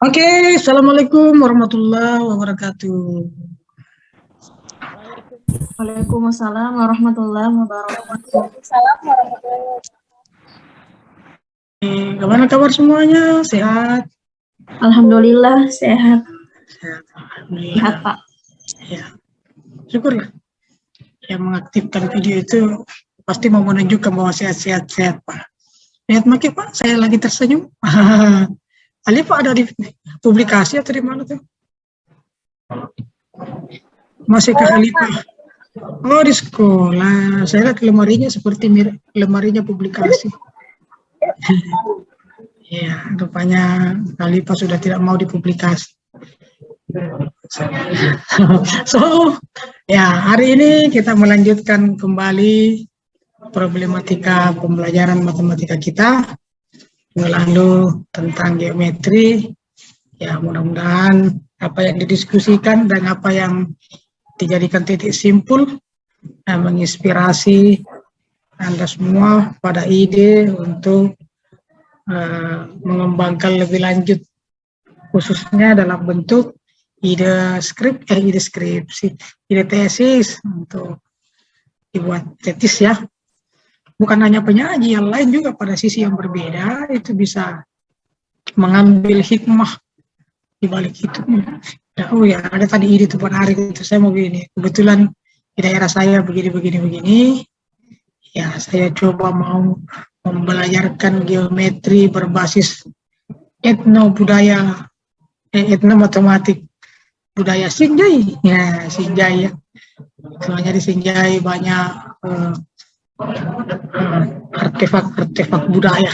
Oke, Assalamualaikum warahmatullahi wabarakatuh. Waalaikumsalam warahmatullahi wabarakatuh. Gimana kabar semuanya? Sehat? Alhamdulillah sehat. Sehat, Sehat, alhamdulillah. Pak. Ya, syukurlah. Yang mengaktifkan video itu pasti mau menunjukkan bahwa sehat-sehat, Pak. Lihat makin Pak, saya lagi tersenyum. Ali Pak ada di publikasi atau di mana tuh? Masih ke Khalifah. Oh, di sekolah. Saya lihat lemarinya seperti mirip lemarinya publikasi. Ya, rupanya Khalifah sudah tidak mau dipublikasi. So, ya hari ini kita melanjutkan kembali problematika pembelajaran matematika kita. Lalu tentang geometri. Ya, mudah-mudahan apa yang didiskusikan dan apa yang dijadikan titik simpul menginspirasi Anda semua pada ide untuk mengembangkan lebih lanjut, khususnya dalam bentuk ide skripsi, ide tesis untuk dibuat tesis ya. Bukan hanya penyaji, yang lain juga pada sisi yang berbeda itu bisa mengambil hikmah di balik itu. Oh ya, ada tadi ide tuh menarik itu, saya mau begini. Kebetulan di daerah saya begini. Ya, saya coba mau membelajarkan geometri berbasis etnomatematik budaya Sinjai. Ya, Sinjai ya. Soalnya di Sinjai banyak artefak budaya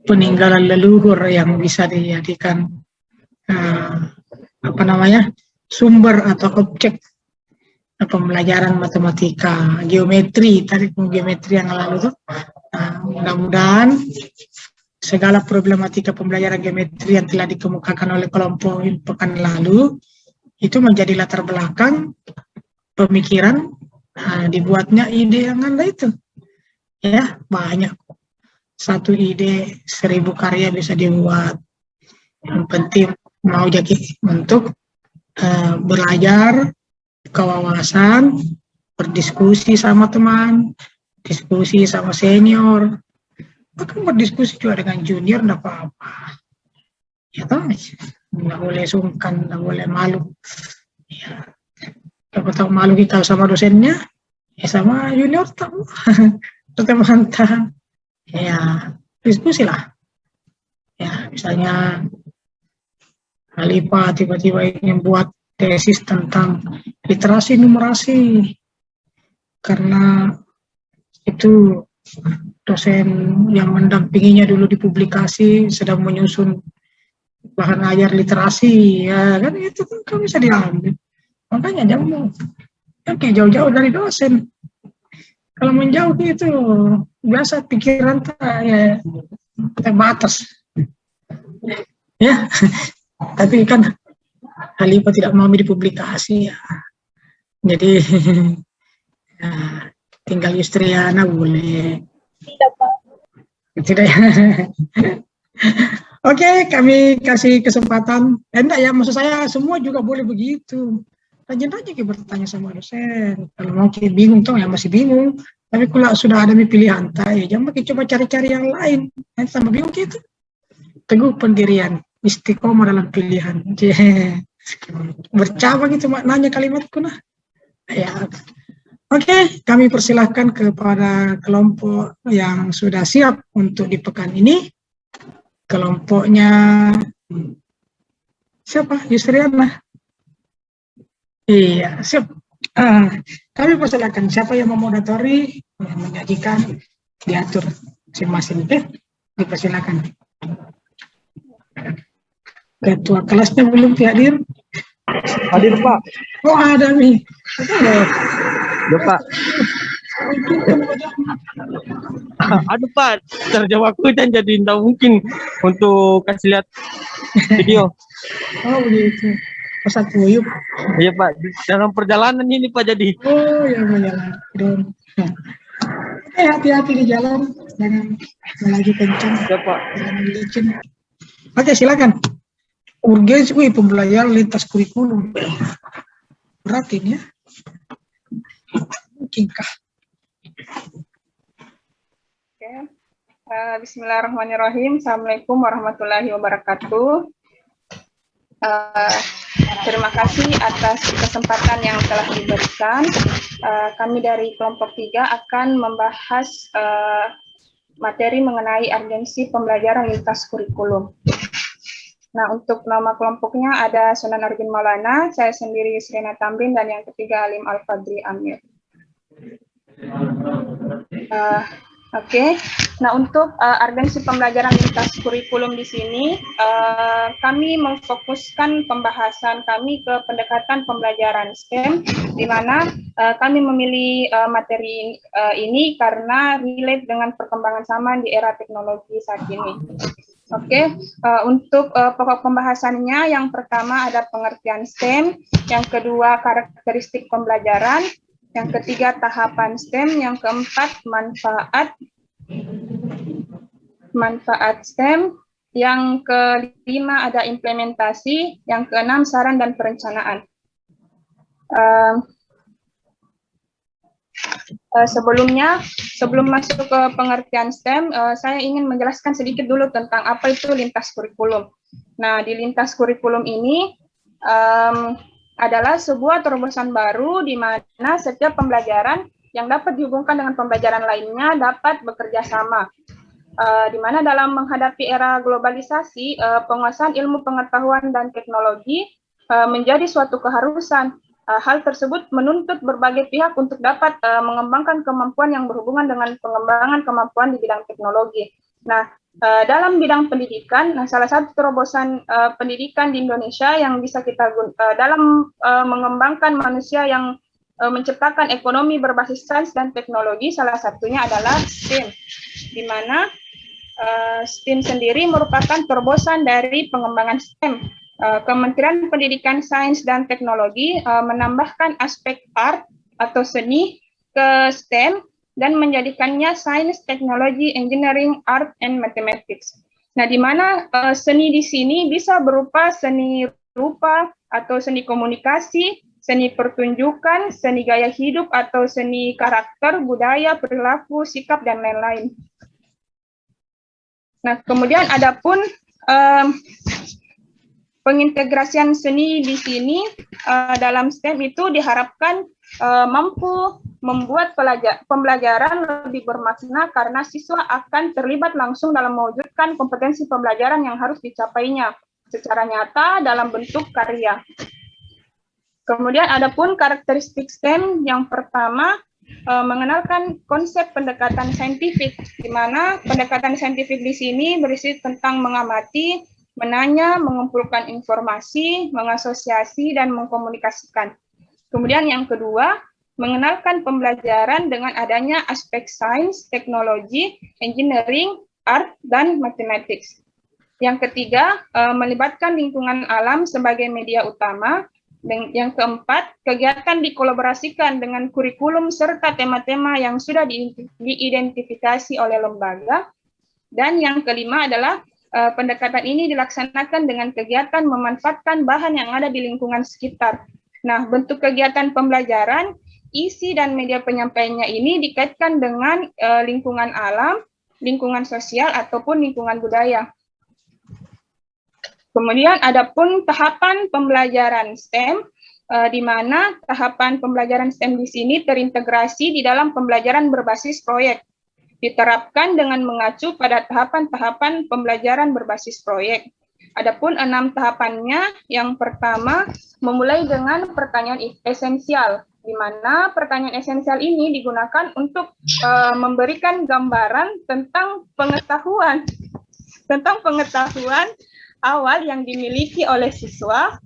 peninggalan leluhur yang bisa dijadikan sumber atau objek pembelajaran matematika, geometri yang lalu tuh. Mudah-mudahan segala problematika pembelajaran geometri yang telah dikemukakan oleh kelompok pekan lalu itu menjadi latar belakang pemikiran dibuatnya ide yang Anda itu. Ya, banyak. Satu ide 1000 karya bisa dibuat. Yang penting mau jadi untuk belajar kewawasan, berdiskusi sama teman, diskusi sama senior, bahkan berdiskusi juga dengan junior, enggak apa-apa. Ya toh, nggak boleh sungkan, nggak boleh malu. Ya, kalau tahu malu kita sama dosennya, ya sama junior tahu, teman-teman. Ya, diskusi lah. Ya, misalnya Khalifah tiba-tiba ingin buat tesis tentang literasi numerasi karena itu dosen yang mendampinginya dulu di publikasi sedang menyusun bahan ajar literasi, ya kan itu kan bisa diambil. Makanya jangan jauh-jauh dari dosen. Kalau menjauh itu biasa pikiran ya terbatas. Ya, tapi kan Khalifah tidak mau dipublikasi ya. Jadi ya, tinggal Yustriana boleh. Tidak, Pak. Tidak ya. Oke, kami kasih kesempatan. Enggak ya, maksud saya semua juga boleh begitu. Rajin-rajin kita bertanya sama dosen. Kalau mau kita bingung tuh ya masih bingung. Tapi kalau sudah ada pilihan, ya jangan coba cari-cari yang lain. Nanti sama bingung gitu. Teguh pendirian, istiqomah dalam pilihan. Bercabang itu maknanya kalimatku nah. Ya. Oke, kami persilahkan kepada kelompok yang sudah siap untuk di pekan ini. Kelompoknya siapa? Yusriana. Iya, siap. Kami persilakan siapa yang memoderatori, yang menyajikan, diatur masing-masing. Dipersilakan. Ketua kelasnya belum hadir. Hadir Pak. Oh ada nih. Ya Pak. Aduh Pak, terjawab aku dan jadi tidak mungkin untuk kasih lihat video. Oh begitu. Pasal tuyuk. Iya Pak, dalam perjalanan ini Pak jadi. Oh ya perjalanan. Hati-hati di jalan, jangan lagi kencang, Siapa? jangan licin. Oke, silakan. Urgensi, pembelajaran lintas kurikulum. Berat ini ya. Mungkinkah? Oke. Bismillahirrahmanirrahim. Assalamualaikum warahmatullahi wabarakatuh. Terima kasih atas kesempatan yang telah diberikan. Kami dari kelompok 3 akan membahas materi mengenai urgensi pembelajaran lintas kurikulum. Nah, untuk nama kelompoknya ada Sunan Arifin Maulana, saya sendiri Yusrina Tamrin, dan yang ketiga Alim Al-Fadri Amir. Oke. Nah, untuk urgensi pembelajaran lintas kurikulum di sini, kami memfokuskan pembahasan kami ke pendekatan pembelajaran STEM, di mana kami memilih materi ini karena relate dengan perkembangan zaman di era teknologi saat ini. Oke, untuk pokok pembahasannya, yang pertama ada pengertian STEM, yang kedua karakteristik pembelajaran, yang ketiga tahapan STEM, yang keempat manfaat STEM, yang kelima ada implementasi, yang keenam saran dan perencanaan. Sebelum masuk ke pengertian STEM, saya ingin menjelaskan sedikit dulu tentang apa itu lintas kurikulum. Nah, di lintas kurikulum ini adalah sebuah terobosan baru di mana setiap pembelajaran yang dapat dihubungkan dengan pembelajaran lainnya dapat bekerja sama. Di mana dalam menghadapi era globalisasi, penguasaan ilmu pengetahuan dan teknologi menjadi suatu keharusan. Hal tersebut menuntut berbagai pihak untuk dapat mengembangkan kemampuan yang berhubungan dengan pengembangan kemampuan di bidang teknologi. Nah, dalam bidang pendidikan, salah satu terobosan pendidikan di Indonesia yang bisa kita dalam mengembangkan manusia yang menciptakan ekonomi berbasis sains dan teknologi, salah satunya adalah STEM, di mana STEM sendiri merupakan terobosan dari pengembangan STEM. Kementerian Pendidikan, Sains, dan Teknologi menambahkan aspek art atau seni ke STEM dan menjadikannya Science, Technology, Engineering, Art, and Mathematics. Nah, di mana seni di sini bisa berupa seni rupa atau seni komunikasi, seni pertunjukan, seni gaya hidup atau seni karakter, budaya, perilaku, sikap, dan lain-lain. Nah, kemudian adapun pengintegrasian seni di sini dalam STEM itu diharapkan mampu membuat pembelajaran lebih bermakna karena siswa akan terlibat langsung dalam mewujudkan kompetensi pembelajaran yang harus dicapainya secara nyata dalam bentuk karya. Kemudian adapun karakteristik STEM yang pertama mengenalkan konsep pendekatan saintifik, di mana pendekatan saintifik di sini berisi tentang mengamati, menanya, mengumpulkan informasi, mengasosiasi, dan mengkomunikasikan. Kemudian yang kedua, mengenalkan pembelajaran dengan adanya aspek sains, teknologi, engineering, art, dan mathematics. Yang ketiga, melibatkan lingkungan alam sebagai media utama. Dan yang keempat, kegiatan dikolaborasikan dengan kurikulum serta tema-tema yang sudah diidentifikasi oleh lembaga. Dan yang kelima adalah pendekatan ini dilaksanakan dengan kegiatan memanfaatkan bahan yang ada di lingkungan sekitar. Nah, bentuk kegiatan pembelajaran, isi dan media penyampaiannya ini dikaitkan dengan lingkungan alam, lingkungan sosial, ataupun lingkungan budaya. Kemudian adapun tahapan pembelajaran STEM, di mana tahapan pembelajaran STEM di sini terintegrasi di dalam pembelajaran berbasis proyek. Diterapkan dengan mengacu pada tahapan-tahapan pembelajaran berbasis proyek. Adapun 6 tahapannya, yang pertama memulai dengan pertanyaan esensial, di mana pertanyaan esensial ini digunakan untuk memberikan gambaran tentang pengetahuan awal yang dimiliki oleh siswa.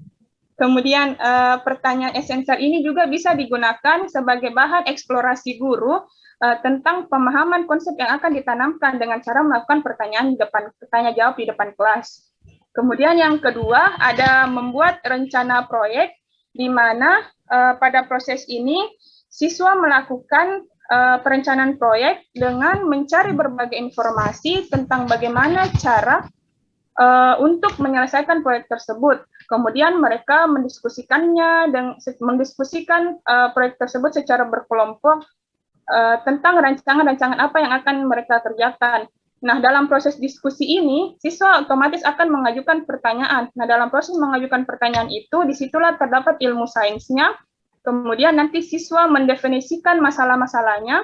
Kemudian pertanyaan esensial ini juga bisa digunakan sebagai bahan eksplorasi guru tentang pemahaman konsep yang akan ditanamkan dengan cara melakukan tanya jawab di depan kelas. Kemudian yang kedua ada membuat rencana proyek, di mana pada proses ini siswa melakukan perencanaan proyek dengan mencari berbagai informasi tentang bagaimana cara untuk menyelesaikan proyek tersebut. Kemudian mereka mendiskusikannya dan mendiskusikan proyek tersebut secara berkelompok tentang rancangan-rancangan apa yang akan mereka kerjakan. Nah, dalam proses diskusi ini, siswa otomatis akan mengajukan pertanyaan. Nah, dalam proses mengajukan pertanyaan itu, disitulah terdapat ilmu sainsnya. Kemudian nanti siswa mendefinisikan masalah-masalahnya.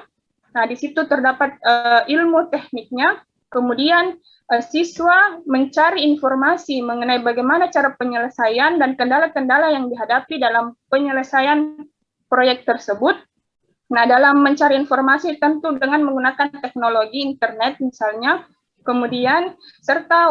Nah, di situ terdapat ilmu tekniknya. Kemudian siswa mencari informasi mengenai bagaimana cara penyelesaian dan kendala-kendala yang dihadapi dalam penyelesaian proyek tersebut. Nah, dalam mencari informasi tentu dengan menggunakan teknologi internet misalnya, kemudian serta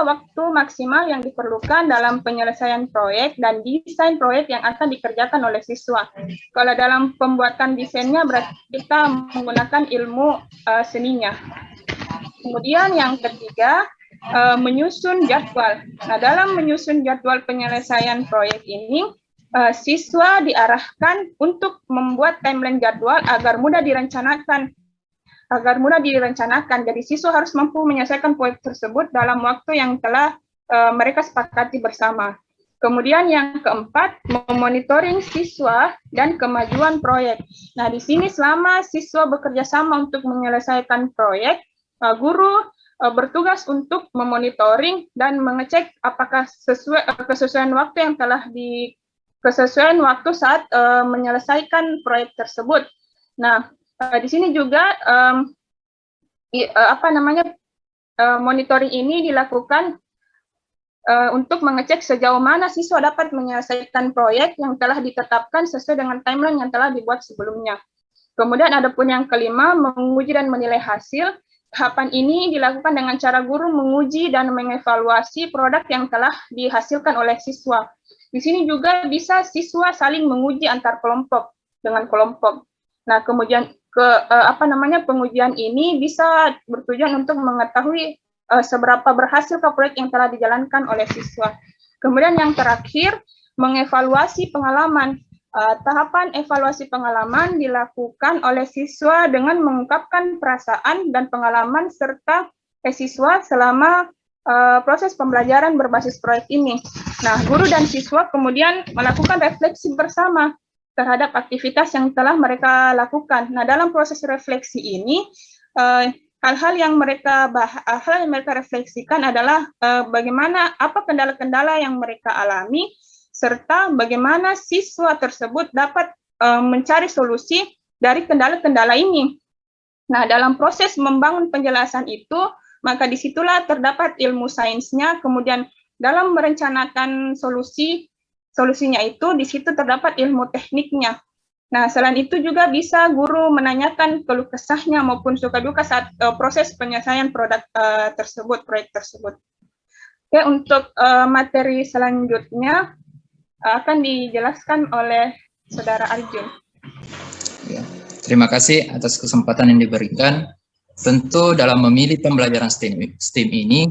waktu maksimal yang diperlukan dalam penyelesaian proyek dan desain proyek yang akan dikerjakan oleh siswa. Kalau dalam pembuatan desainnya berarti kita menggunakan ilmu seninya. Kemudian yang ketiga, menyusun jadwal. Nah, dalam menyusun jadwal penyelesaian proyek ini, siswa diarahkan untuk membuat timeline jadwal agar mudah direncanakan. Jadi siswa harus mampu menyelesaikan proyek tersebut dalam waktu yang telah mereka sepakati bersama. Kemudian yang keempat, memonitoring siswa dan kemajuan proyek. Nah, di sini selama siswa bekerja sama untuk menyelesaikan proyek, guru bertugas untuk memonitoring dan mengecek apakah kesesuaian waktu saat menyelesaikan proyek tersebut. Nah, di sini juga monitoring ini dilakukan untuk mengecek sejauh mana siswa dapat menyelesaikan proyek yang telah ditetapkan sesuai dengan timeline yang telah dibuat sebelumnya. Kemudian ada pun yang kelima, menguji dan menilai hasil. Tahapan ini dilakukan dengan cara guru menguji dan mengevaluasi produk yang telah dihasilkan oleh siswa. Di sini juga bisa siswa saling menguji antar kelompok dengan kelompok. Nah, kemudian pengujian ini bisa bertujuan untuk mengetahui seberapa berhasil proyek yang telah dijalankan oleh siswa. Kemudian yang terakhir, mengevaluasi pengalaman. Tahapan evaluasi pengalaman dilakukan oleh siswa dengan mengungkapkan perasaan dan pengalaman serta siswa selama proses pembelajaran berbasis proyek ini. Nah, guru dan siswa kemudian melakukan refleksi bersama terhadap aktivitas yang telah mereka lakukan. Nah, dalam proses refleksi ini, hal-hal yang mereka refleksikan adalah apa kendala-kendala yang mereka alami, serta bagaimana siswa tersebut dapat mencari solusi dari kendala-kendala ini. Nah, dalam proses membangun penjelasan itu, maka disitulah terdapat ilmu sainsnya, kemudian dalam merencanakan solusinya itu, di situ terdapat ilmu tekniknya. Nah, selain itu juga bisa guru menanyakan keluh kesahnya maupun suka duka saat proses penyelesaian proyek tersebut. Oke, untuk materi selanjutnya akan dijelaskan oleh Saudara Arjun. Ya, terima kasih atas kesempatan yang diberikan. Tentu dalam memilih pembelajaran STEM ini,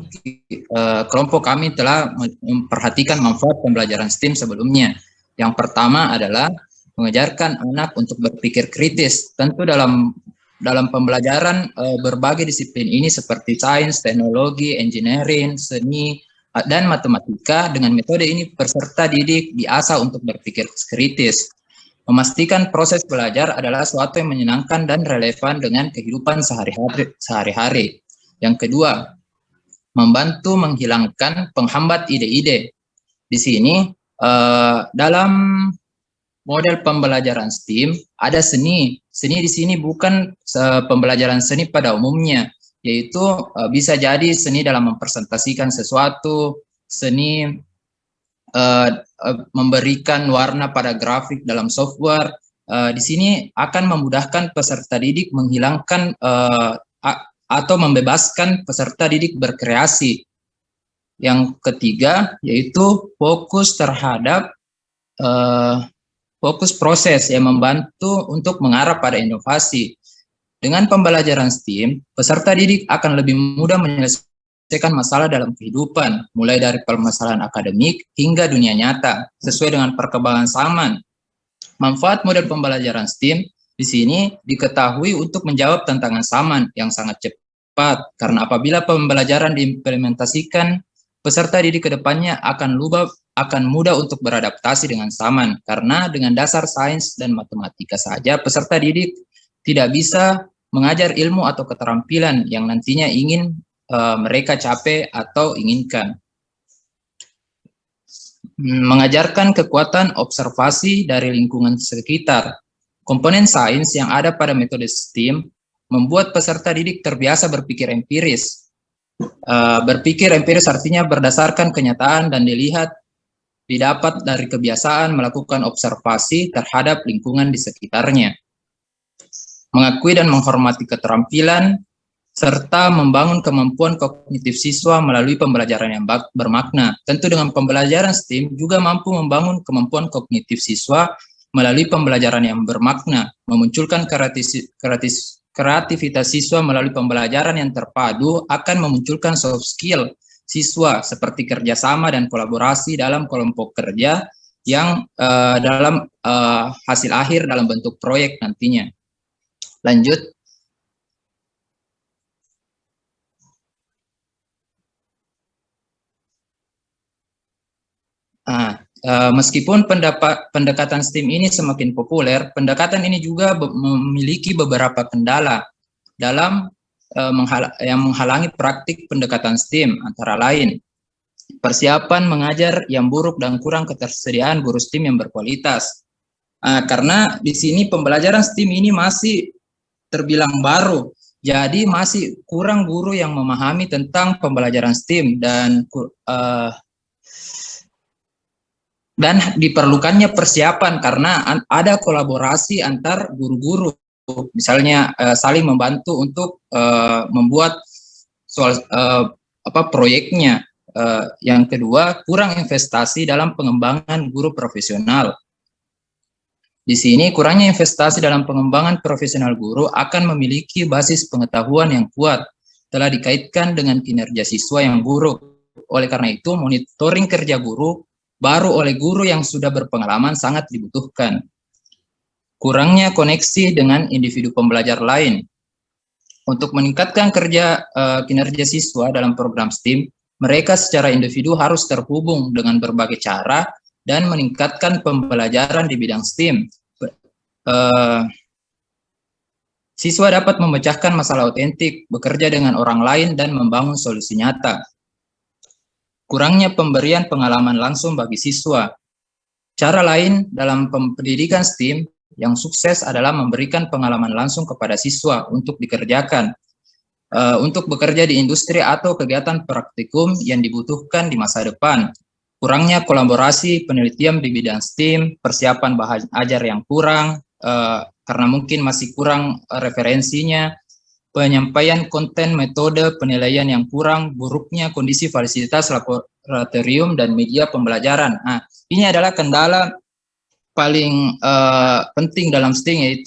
kelompok kami telah memperhatikan manfaat pembelajaran STEM sebelumnya. Yang pertama adalah mengajarkan anak untuk berpikir kritis. Tentu dalam pembelajaran berbagai disiplin ini seperti sains, teknologi, engineering, seni, dan matematika, dengan metode ini peserta didik diasah untuk berpikir kritis. Memastikan proses belajar adalah sesuatu yang menyenangkan dan relevan dengan kehidupan sehari-hari. Yang kedua, membantu menghilangkan penghambat ide-ide. Di sini, dalam model pembelajaran STEM, ada seni. Seni di sini bukan pembelajaran seni pada umumnya, yaitu bisa jadi seni dalam mempresentasikan sesuatu, seni memberikan warna pada grafik dalam software. Di sini akan memudahkan peserta didik menghilangkan atau membebaskan peserta didik berkreasi. Yang ketiga yaitu fokus terhadap fokus proses yang membantu untuk mengarah pada inovasi. Dengan pembelajaran STEM, peserta didik akan lebih mudah menyelesaikan masalah dalam kehidupan, mulai dari permasalahan akademik hingga dunia nyata, sesuai dengan perkembangan zaman. Manfaat model pembelajaran STEAM di sini diketahui untuk menjawab tantangan zaman yang sangat cepat, karena apabila pembelajaran diimplementasikan, peserta didik ke depannya akan mudah untuk beradaptasi dengan zaman, karena dengan dasar sains dan matematika saja, peserta didik tidak bisa mengajar ilmu atau keterampilan yang nantinya ingin mereka capai atau inginkan. Mengajarkan kekuatan observasi dari lingkungan sekitar. Komponen sains yang ada pada metode STEAM membuat peserta didik terbiasa berpikir empiris. Berpikir empiris artinya berdasarkan kenyataan dan didapat dari kebiasaan melakukan observasi terhadap lingkungan di sekitarnya. Mengakui dan menghormati keterampilan, serta membangun kemampuan kognitif siswa melalui pembelajaran yang bermakna. Tentu dengan pembelajaran STEAM juga mampu membangun kemampuan kognitif siswa melalui pembelajaran yang bermakna, memunculkan kreativitas siswa melalui pembelajaran yang terpadu akan memunculkan soft skill siswa seperti kerjasama dan kolaborasi dalam kelompok kerja yang dalam hasil akhir dalam bentuk proyek nantinya. Lanjut. Meskipun pendekatan STEAM ini semakin populer, pendekatan ini juga memiliki beberapa kendala dalam yang menghalangi praktik pendekatan STEAM, antara lain persiapan mengajar yang buruk dan kurang ketersediaan guru STEAM yang berkualitas. Karena di sini pembelajaran STEAM ini masih terbilang baru, jadi masih kurang guru yang memahami tentang pembelajaran STEAM dan diperlukannya persiapan karena ada kolaborasi antar guru-guru, misalnya saling membantu untuk membuat proyeknya. Yang kedua, kurang investasi dalam pengembangan guru profesional. Di sini kurangnya investasi dalam pengembangan profesional guru akan memiliki basis pengetahuan yang kuat, telah dikaitkan dengan kinerja siswa yang buruk. Oleh karena itu, monitoring kerja guru baru oleh guru yang sudah berpengalaman sangat dibutuhkan. Kurangnya koneksi dengan individu pembelajar lain. Untuk meningkatkan kinerja siswa dalam program STEAM, mereka secara individu harus terhubung dengan berbagai cara dan meningkatkan pembelajaran di bidang STEAM. Siswa dapat memecahkan masalah otentik, bekerja dengan orang lain, dan membangun solusi nyata. Kurangnya pemberian pengalaman langsung bagi siswa. Cara lain dalam pendidikan STEAM yang sukses adalah memberikan pengalaman langsung kepada siswa untuk dikerjakan, untuk bekerja di industri atau kegiatan praktikum yang dibutuhkan di masa depan. Kurangnya kolaborasi penelitian di bidang STEAM, persiapan bahan ajar yang kurang, karena mungkin masih kurang referensinya, penyampaian konten metode penilaian yang kurang, buruknya kondisi fasilitas laboratorium dan media pembelajaran. Nah, ini adalah kendala paling penting dalam STEAM,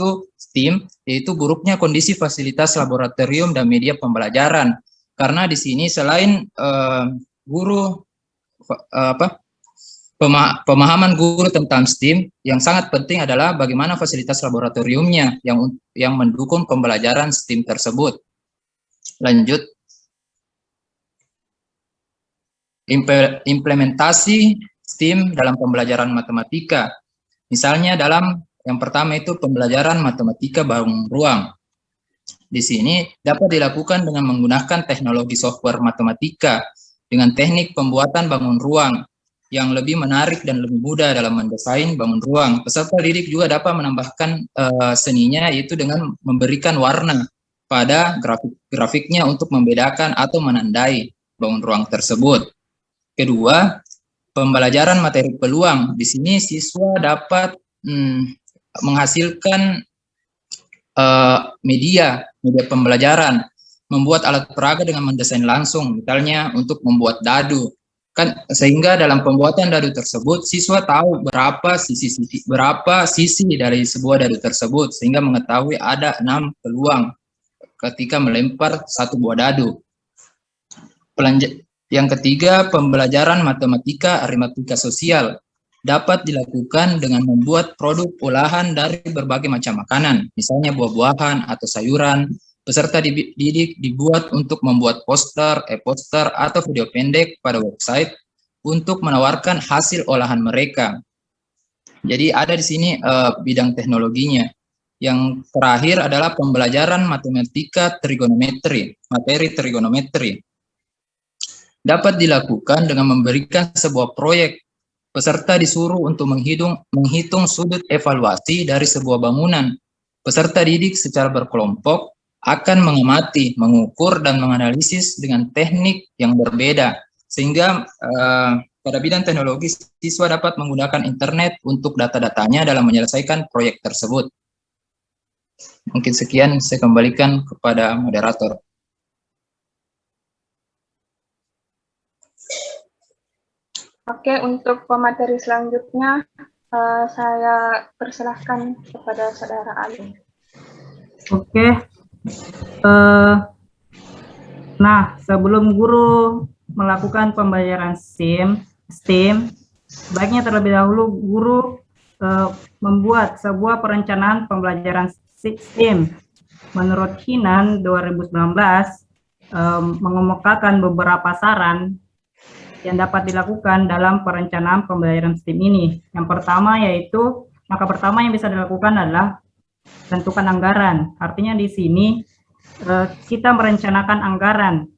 yaitu buruknya kondisi fasilitas laboratorium dan media pembelajaran. Karena di sini selain pemahaman guru tentang STEAM, yang sangat penting adalah bagaimana fasilitas laboratoriumnya yang mendukung pembelajaran STEAM tersebut. Lanjut. Implementasi STEAM dalam pembelajaran matematika. Misalnya yang pertama itu pembelajaran matematika bangun ruang. Di sini dapat dilakukan dengan menggunakan teknologi software matematika dengan teknik pembuatan bangun ruang yang lebih menarik dan lebih mudah dalam mendesain bangun ruang. Peserta didik juga dapat menambahkan seninya, yaitu dengan memberikan warna pada grafiknya untuk membedakan atau menandai bangun ruang tersebut. Kedua, pembelajaran materi peluang. Di sini siswa dapat menghasilkan media pembelajaran, membuat alat peraga dengan mendesain langsung, misalnya untuk membuat dadu. Sehingga dalam pembuatan dadu tersebut siswa tahu berapa sisi dari sebuah dadu tersebut, sehingga mengetahui ada 6 peluang ketika melempar satu buah dadu. Yang ketiga, pembelajaran matematika aritmatika sosial. dapat dilakukan dengan membuat produk olahan dari berbagai macam makanan, misalnya buah-buahan atau sayuran. Peserta didik dibuat untuk membuat poster, e-poster, atau video pendek pada website untuk menawarkan hasil olahan mereka. Jadi ada di sini bidang teknologinya. Yang terakhir adalah pembelajaran matematika trigonometri, materi trigonometri. Dapat dilakukan dengan memberikan sebuah proyek. Peserta disuruh untuk menghitung sudut evaluasi dari sebuah bangunan. Peserta didik secara berkelompok akan mengamati, mengukur, dan menganalisis dengan teknik yang berbeda. Sehingga pada bidang teknologi, siswa dapat menggunakan internet untuk data-datanya dalam menyelesaikan proyek tersebut. Mungkin sekian, saya kembalikan kepada moderator. Oke, untuk pemateri selanjutnya, saya persilahkan kepada Saudara Ali. Oke. Nah, sebelum guru melakukan pembelajaran STEM, baiknya terlebih dahulu guru membuat sebuah perencanaan pembelajaran STEM. Menurut Hinan 2019 mengemukakan beberapa saran yang dapat dilakukan dalam perencanaan pembelajaran STEM ini. Yang pertama yaitu, maka pertama yang bisa dilakukan adalah tentukan anggaran. Artinya di sini kita merencanakan anggaran.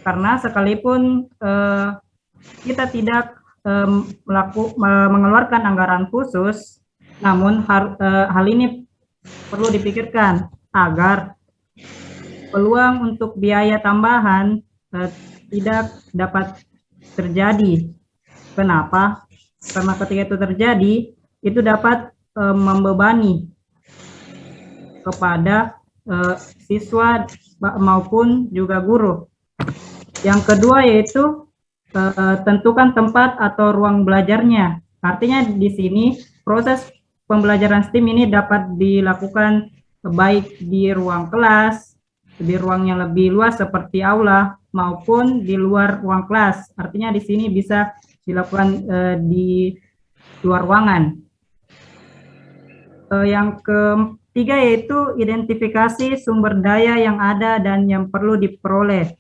Karena sekalipun kita tidak mengeluarkan anggaran khusus, namun hal ini perlu dipikirkan agar peluang untuk biaya tambahan tidak dapat terjadi. Kenapa? Karena ketika itu terjadi, itu dapat membebani kepada siswa maupun juga guru. Yang kedua yaitu tentukan tempat atau ruang belajarnya. Artinya di sini proses pembelajaran STEM ini dapat dilakukan baik di ruang kelas, di ruang yang lebih luas seperti aula, maupun di luar ruang kelas. Artinya di sini bisa dilakukan di luar ruangan. Yang ketiga yaitu identifikasi sumber daya yang ada dan yang perlu diperoleh.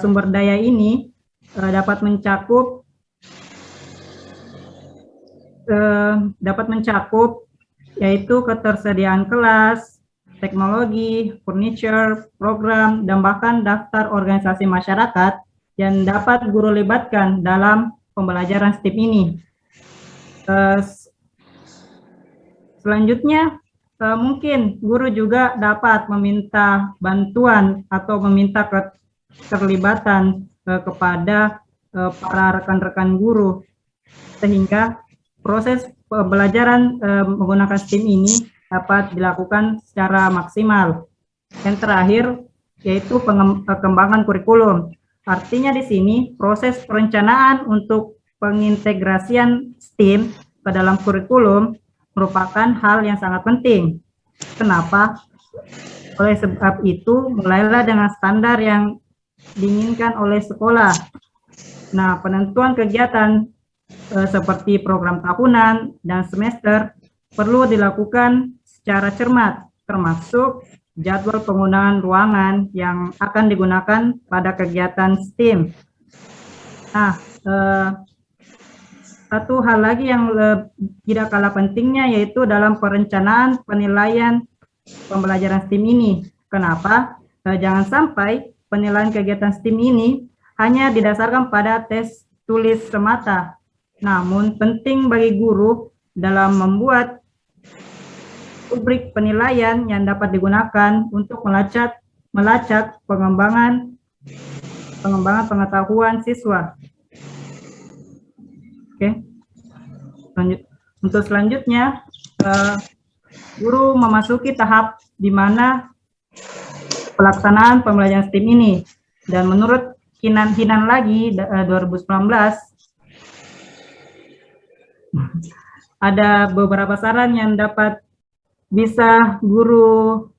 Sumber daya ini dapat mencakup yaitu ketersediaan kelas, teknologi, furniture, program, dan bahkan daftar organisasi masyarakat yang dapat guru libatkan dalam pembelajaran STEM ini. Selanjutnya, mungkin guru juga dapat meminta bantuan atau meminta keterlibatan kepada para rekan-rekan guru, sehingga proses pembelajaran menggunakan STEM ini dapat dilakukan secara maksimal. Yang terakhir yaitu pengembangan kurikulum. Artinya di sini proses perencanaan untuk pengintegrasian STEM ke dalam kurikulum merupakan hal yang sangat penting. Kenapa? Oleh sebab itu, mulailah dengan standar yang diinginkan oleh sekolah. Nah, penentuan kegiatan seperti program tahunan dan semester perlu dilakukan secara cermat, termasuk jadwal penggunaan ruangan yang akan digunakan pada kegiatan STEM. Nah, satu hal lagi yang tidak kalah pentingnya yaitu dalam perencanaan penilaian pembelajaran STEM ini. Kenapa? Jangan sampai penilaian kegiatan STEM ini hanya didasarkan pada tes tulis semata. Namun penting bagi guru dalam membuat rubrik penilaian yang dapat digunakan untuk melacak pengembangan pengetahuan siswa. Oke. Untuk selanjutnya, guru memasuki tahap di mana pelaksanaan pembelajaran STEM ini, dan menurut Hinan lagi 2019 ada beberapa saran yang dapat bisa guru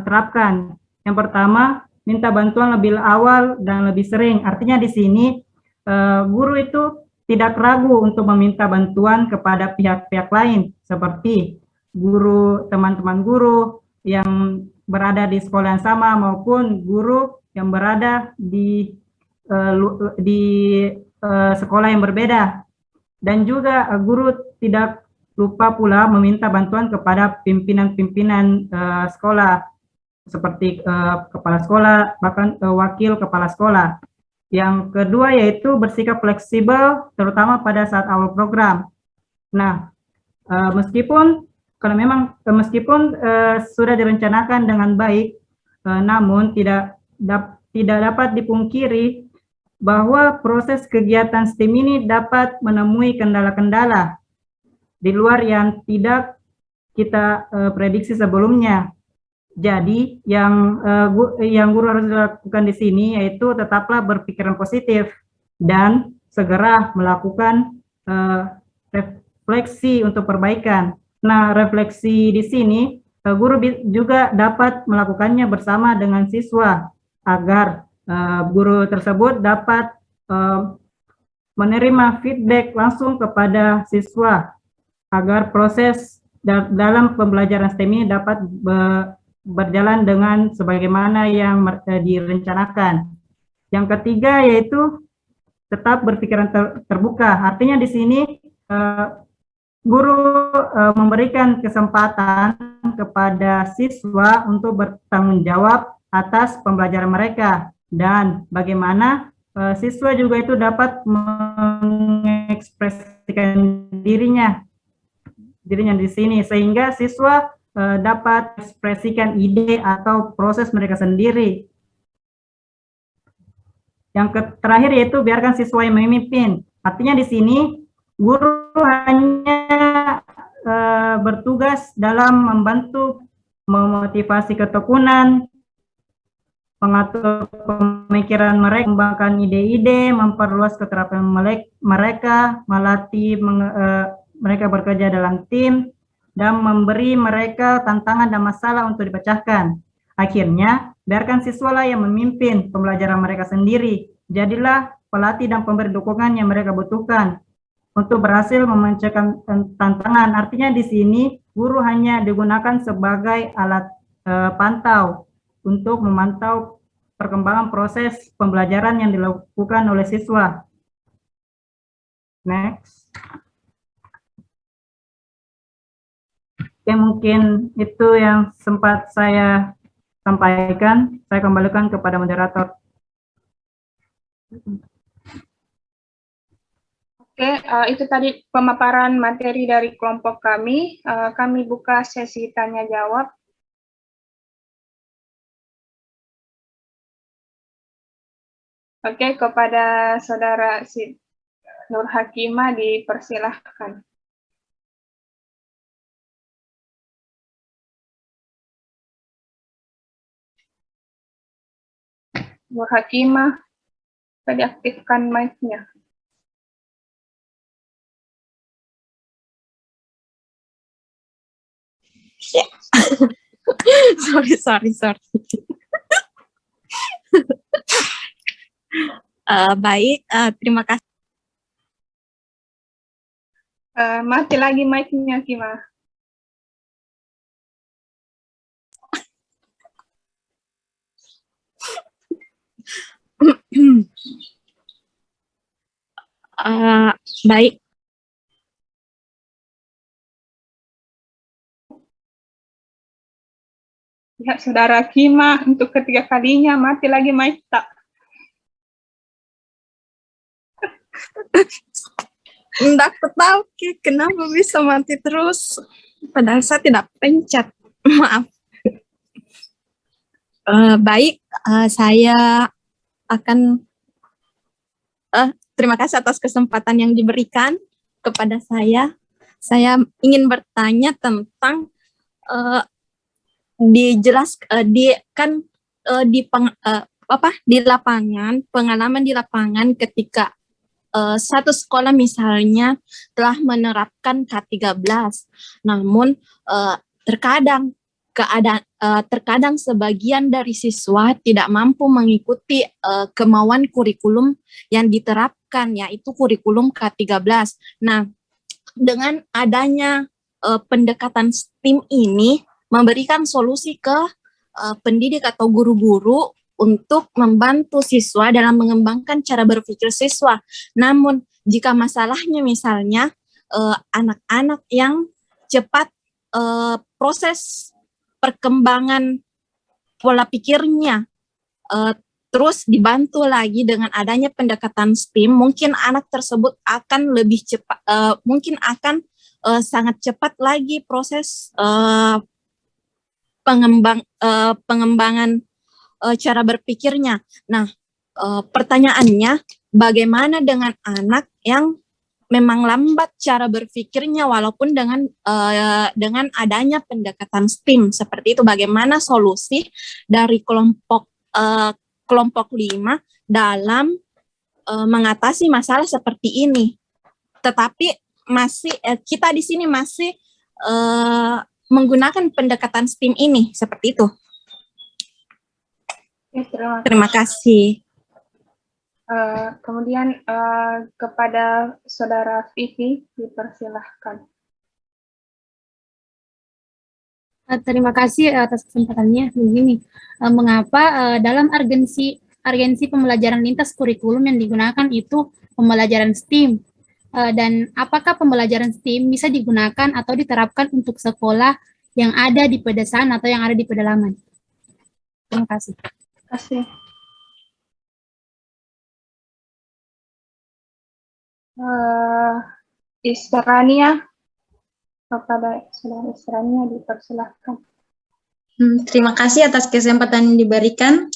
terapkan. Yang pertama, minta bantuan lebih awal dan lebih sering. Artinya di sini guru itu tidak ragu untuk meminta bantuan kepada pihak-pihak lain seperti guru, teman-teman guru yang berada di sekolah yang sama maupun guru yang berada di sekolah yang berbeda. Dan juga guru tidak lupa pula meminta bantuan kepada pimpinan-pimpinan sekolah seperti kepala sekolah, bahkan wakil kepala sekolah. Yang kedua yaitu bersikap fleksibel terutama pada saat awal program. Nah, meskipun sudah direncanakan dengan baik, namun tidak dapat dipungkiri bahwa proses kegiatan STEM ini dapat menemui kendala-kendala di luar yang tidak kita prediksi sebelumnya. Jadi yang guru harus lakukan di sini yaitu tetaplah berpikiran positif dan segera melakukan refleksi untuk perbaikan. Nah, refleksi di sini guru juga dapat melakukannya bersama dengan siswa agar guru tersebut dapat menerima feedback langsung kepada siswa agar proses dalam pembelajaran STEM ini dapat berjalan dengan sebagaimana yang direncanakan. Yang ketiga yaitu tetap berpikiran terbuka. Artinya di sini guru memberikan kesempatan kepada siswa untuk bertanggung jawab atas pembelajaran mereka dan bagaimana siswa juga itu dapat mengekspresikan dirinya di sini sehingga siswa dapat ekspresikan ide atau proses mereka sendiri. Yang terakhir yaitu biarkan siswa yang memimpin. Artinya di sini guru hanya bertugas dalam membantu memotivasi ketekunan, mengatur pemikiran mereka, mengembangkan ide-ide, memperluas keterampilan mereka, melatih mereka bekerja dalam tim, dan memberi mereka tantangan dan masalah untuk dipecahkan. Akhirnya, biarkan siswalah yang memimpin pembelajaran mereka sendiri. Jadilah pelatih dan pemberi dukungan yang mereka butuhkan untuk berhasil memecahkan tantangan. Artinya di sini, guru hanya digunakan sebagai alat pantau untuk memantau perkembangan proses pembelajaran yang dilakukan oleh siswa. Next. Oke, mungkin itu yang sempat saya sampaikan. Saya kembalikan kepada moderator. Oke, itu tadi pemaparan materi dari kelompok kami. Kami buka sesi tanya jawab. Oke, kepada saudara Nur Hakimah dipersilahkan. Nur Hakimah, tadi aktifkan mic-nya. sorry. Baik, terima kasih. Mati lagi mic-nya, Kima. Baik. Ya, saudara Kima, untuk ketiga kalinya mati lagi mic tak. Nggak tahu kenapa bisa mati terus. Padahal saya tidak pencet. Maaf. Baik, saya akan terima kasih atas kesempatan yang diberikan kepada saya. Saya ingin bertanya tentang di lapangan, pengalaman di lapangan ketika satu sekolah misalnya telah menerapkan K13, namun terkadang sebagian dari siswa tidak mampu mengikuti kemauan kurikulum yang diterapkan diterapkan, yaitu kurikulum K13. Nah, dengan adanya pendekatan STEAM ini memberikan solusi ke pendidik atau guru-guru untuk membantu siswa dalam mengembangkan cara berpikir siswa. Namun, jika masalahnya misalnya anak-anak yang cepat proses perkembangan pola pikirnya, terus dibantu lagi dengan adanya pendekatan STEAM, mungkin anak tersebut akan lebih cepat, mungkin akan sangat cepat lagi proses pengembangan cara berpikirnya. Nah, pertanyaannya, bagaimana dengan anak yang memang lambat cara berpikirnya walaupun dengan adanya pendekatan STEAM seperti itu? Bagaimana solusi dari kelompok 5 dalam mengatasi masalah seperti ini? Tetapi kita di sini masih menggunakan pendekatan STEAM ini seperti itu. Terima kasih. Kemudian kepada Saudara Vivi dipersilahkan. Terima kasih atas kesempatannya. Begini, mengapa dalam urgensi pembelajaran lintas kurikulum yang digunakan itu pembelajaran STEAM, dan apakah pembelajaran STEAM bisa digunakan atau diterapkan untuk sekolah yang ada di pedesaan atau yang ada di pedalaman? Terima kasih. Terima kasih. Isrania, kepada Saudara Isrania dipersilahkan. Terima kasih atas kesempatan yang diberikan.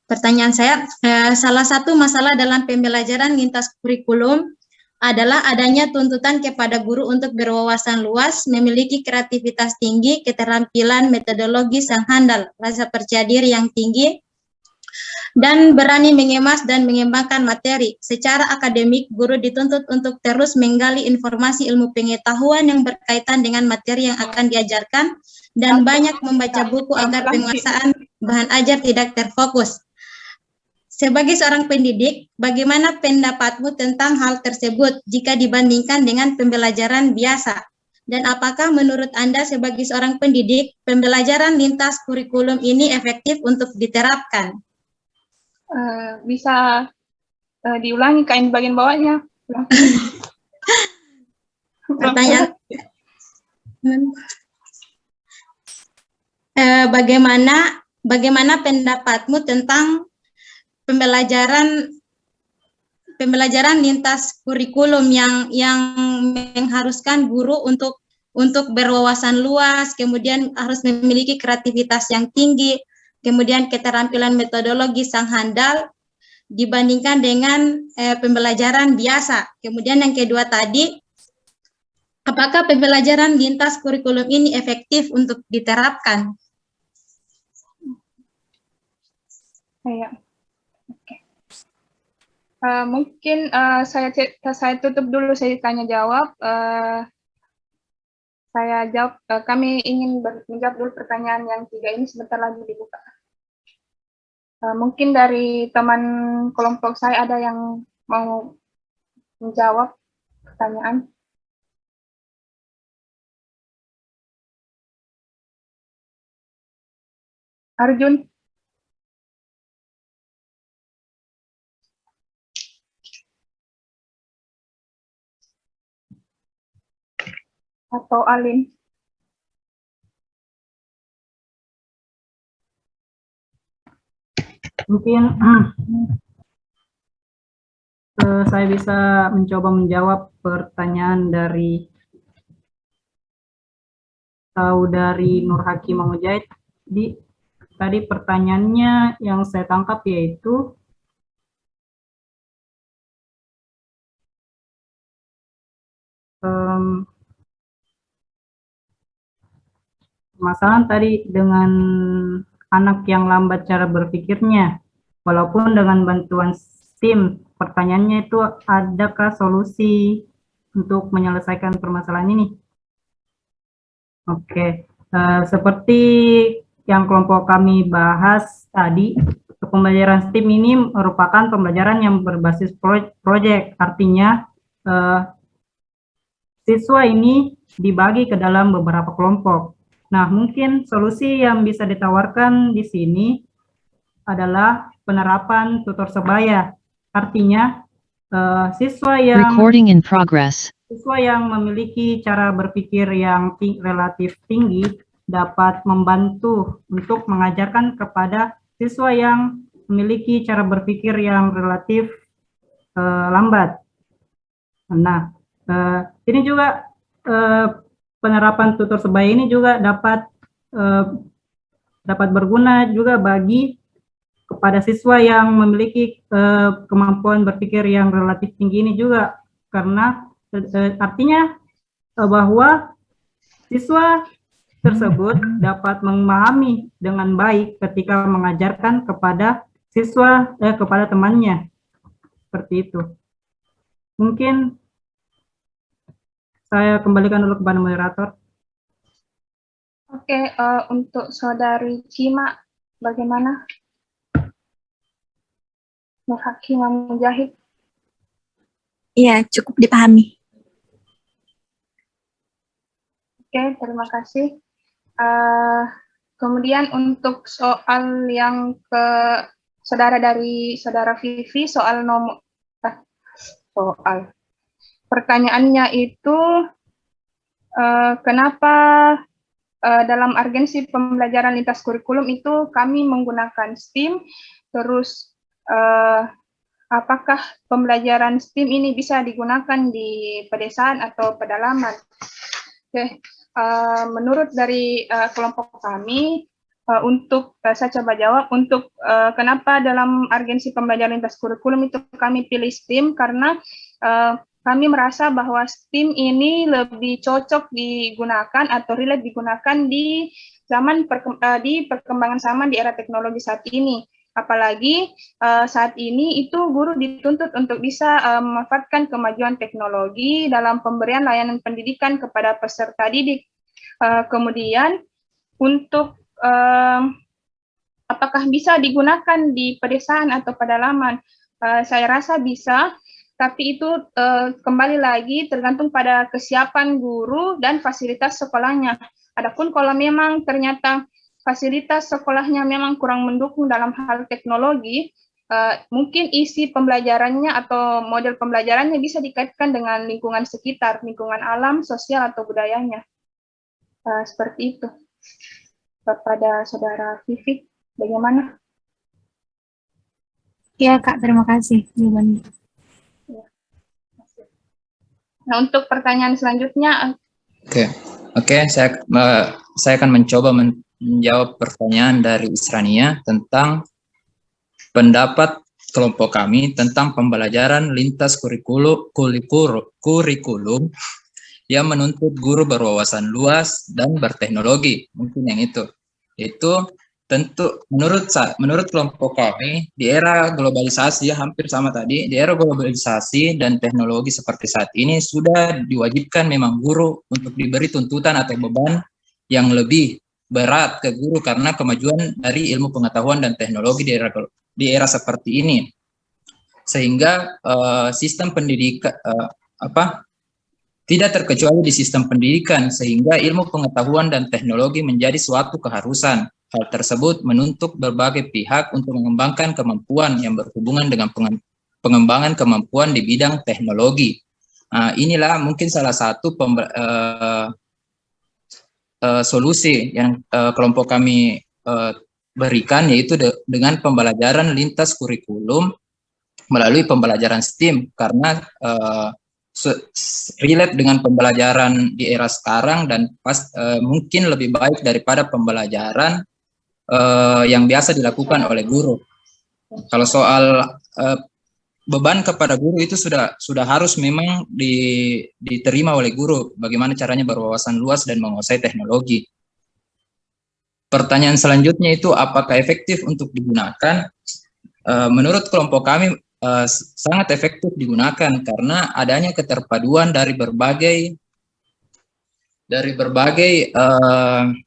Pertanyaan saya, salah satu masalah dalam pembelajaran lintas kurikulum adalah adanya tuntutan kepada guru untuk berwawasan luas, memiliki kreativitas tinggi, keterampilan metodologis yang handal, rasa percaya diri yang tinggi, dan berani mengemas dan mengembangkan materi. Secara akademik, guru dituntut untuk terus menggali informasi ilmu pengetahuan yang berkaitan dengan materi yang akan diajarkan dan banyak membaca buku agar penguasaan bahan ajar tidak terfokus. Sebagai seorang pendidik, bagaimana pendapatmu tentang hal tersebut jika dibandingkan dengan pembelajaran biasa? Dan apakah menurut Anda sebagai seorang pendidik, pembelajaran lintas kurikulum ini efektif untuk diterapkan? Bisa diulangi kain bagian bawahnya. Pertanyaan, bagaimana pendapatmu tentang pembelajaran lintas kurikulum yang mengharuskan guru untuk berwawasan luas, kemudian harus memiliki kreativitas yang tinggi, kemudian keterampilan metodologis yang handal dibandingkan dengan pembelajaran biasa. Kemudian yang kedua tadi, apakah pembelajaran lintas kurikulum ini efektif untuk diterapkan? Oke. Mungkin saya tutup dulu, saya tanya jawab. Saya jawab. Kami ingin menjawab dulu pertanyaan yang 3 ini, sebentar lagi dibuka. Mungkin dari teman kelompok saya ada yang mau menjawab pertanyaan. Arjun. Atau Alin. Mungkin saya bisa mencoba menjawab pertanyaan dari Saudari Nur Hakim Mujahid. Tadi pertanyaannya yang saya tangkap yaitu masalah tadi dengan anak yang lambat cara berpikirnya, walaupun dengan bantuan STEAM, pertanyaannya itu adakah solusi untuk menyelesaikan permasalahan ini? Oke, seperti yang kelompok kami bahas tadi, pembelajaran STEAM ini merupakan pembelajaran yang berbasis proyek, artinya siswa ini dibagi ke dalam beberapa kelompok. Nah, mungkin solusi yang bisa ditawarkan di sini adalah penerapan tutor sebaya. Artinya, siswa yang memiliki cara berpikir yang relatif tinggi dapat membantu untuk mengajarkan kepada siswa yang memiliki cara berpikir yang relatif lambat. Nah, ini juga penerapan tutor sebaya ini juga dapat berguna juga bagi kepada siswa yang memiliki kemampuan berpikir yang relatif tinggi ini juga, karena artinya bahwa siswa tersebut dapat memahami dengan baik ketika mengajarkan kepada siswa kepada temannya, seperti itu. Mungkin saya kembalikan dulu kepada moderator. Oke, untuk Saudari Cima, bagaimana? Nur Hakimah Mujahid. Iya, cukup dipahami. Oke, terima kasih. Kemudian untuk soal yang ke dari Saudara Vivi, soal pertanyaannya itu kenapa dalam agensi pembelajaran lintas kurikulum itu kami menggunakan STEAM, terus apakah pembelajaran STEAM ini bisa digunakan di pedesaan atau pedalaman? Oke, menurut dari kelompok kami, saya coba jawab, untuk kenapa dalam agensi pembelajaran lintas kurikulum itu kami pilih STEAM, karena kami merasa bahwa STEAM ini lebih cocok digunakan atau relate digunakan di perkembangan zaman di era teknologi saat ini. Apalagi saat ini itu guru dituntut untuk bisa memanfaatkan kemajuan teknologi dalam pemberian layanan pendidikan kepada peserta didik. Kemudian untuk apakah bisa digunakan di pedesaan atau pedalaman? Saya rasa bisa, tapi itu kembali lagi tergantung pada kesiapan guru dan fasilitas sekolahnya. Adapun kalau memang ternyata fasilitas sekolahnya memang kurang mendukung dalam hal teknologi, mungkin isi pembelajarannya atau model pembelajarannya bisa dikaitkan dengan lingkungan sekitar, lingkungan alam, sosial, atau budayanya. Seperti itu. Kepada Saudara Vivi, bagaimana? Ya, Kak, terima kasih jawabannya. Nah, untuk pertanyaan selanjutnya. Oke, saya akan mencoba menjawab pertanyaan dari Isrania tentang pendapat kelompok kami tentang pembelajaran lintas kurikulum yang menuntut guru berwawasan luas dan berteknologi. Mungkin yang itu tentu menurut kelompok kami di era globalisasi, hampir sama tadi, di era globalisasi dan teknologi seperti saat ini sudah diwajibkan memang guru untuk diberi tuntutan atau beban yang lebih berat ke guru karena kemajuan dari ilmu pengetahuan dan teknologi di era seperti ini, sehingga sistem pendidikan tidak terkecuali di sistem pendidikan, sehingga ilmu pengetahuan dan teknologi menjadi suatu keharusan. Hal tersebut menuntut berbagai pihak untuk mengembangkan kemampuan yang berhubungan dengan pengembangan kemampuan di bidang teknologi. Inilah mungkin salah satu solusi yang kelompok kami berikan, yaitu dengan pembelajaran lintas kurikulum melalui pembelajaran STEAM, karena relate dengan pembelajaran di era sekarang dan mungkin lebih baik daripada pembelajaran yang biasa dilakukan oleh guru. Kalau soal beban kepada guru itu sudah harus memang diterima oleh guru, bagaimana caranya berwawasan luas dan menguasai teknologi. Pertanyaan selanjutnya itu apakah efektif untuk digunakan? Menurut kelompok kami sangat efektif digunakan karena adanya keterpaduan dari berbagai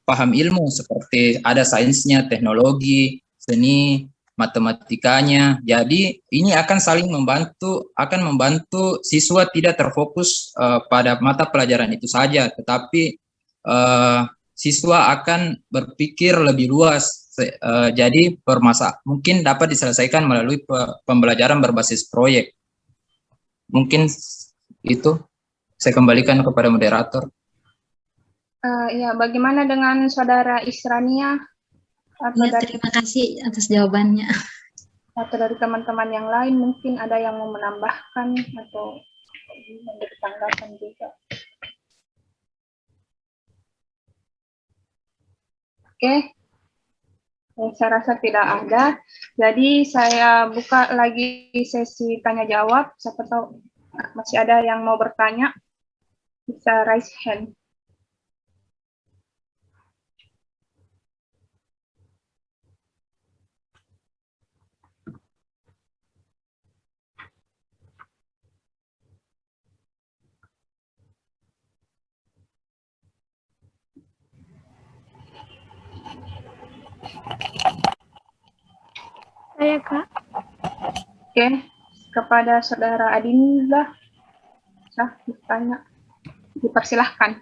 paham ilmu, seperti ada sainsnya, teknologi, seni, matematikanya. Jadi ini akan saling membantu siswa tidak terfokus pada mata pelajaran itu saja, tetapi siswa akan berpikir lebih luas. Jadi mungkin dapat diselesaikan melalui pembelajaran berbasis proyek. Mungkin itu saya kembalikan kepada moderator. Ya, bagaimana dengan Saudara Isrania? Atau Ya, terima kasih atas jawabannya. Atau dari teman-teman yang lain mungkin ada yang mau menambahkan atau memberi tanggapan juga. Oke, saya rasa tidak ada. Jadi saya buka lagi sesi tanya jawab. Siapa tahu masih ada yang mau bertanya, bisa raise hand. Saya, Kak. Oke, kepada Saudara Adinda, bisa bertanya, dipersilahkan.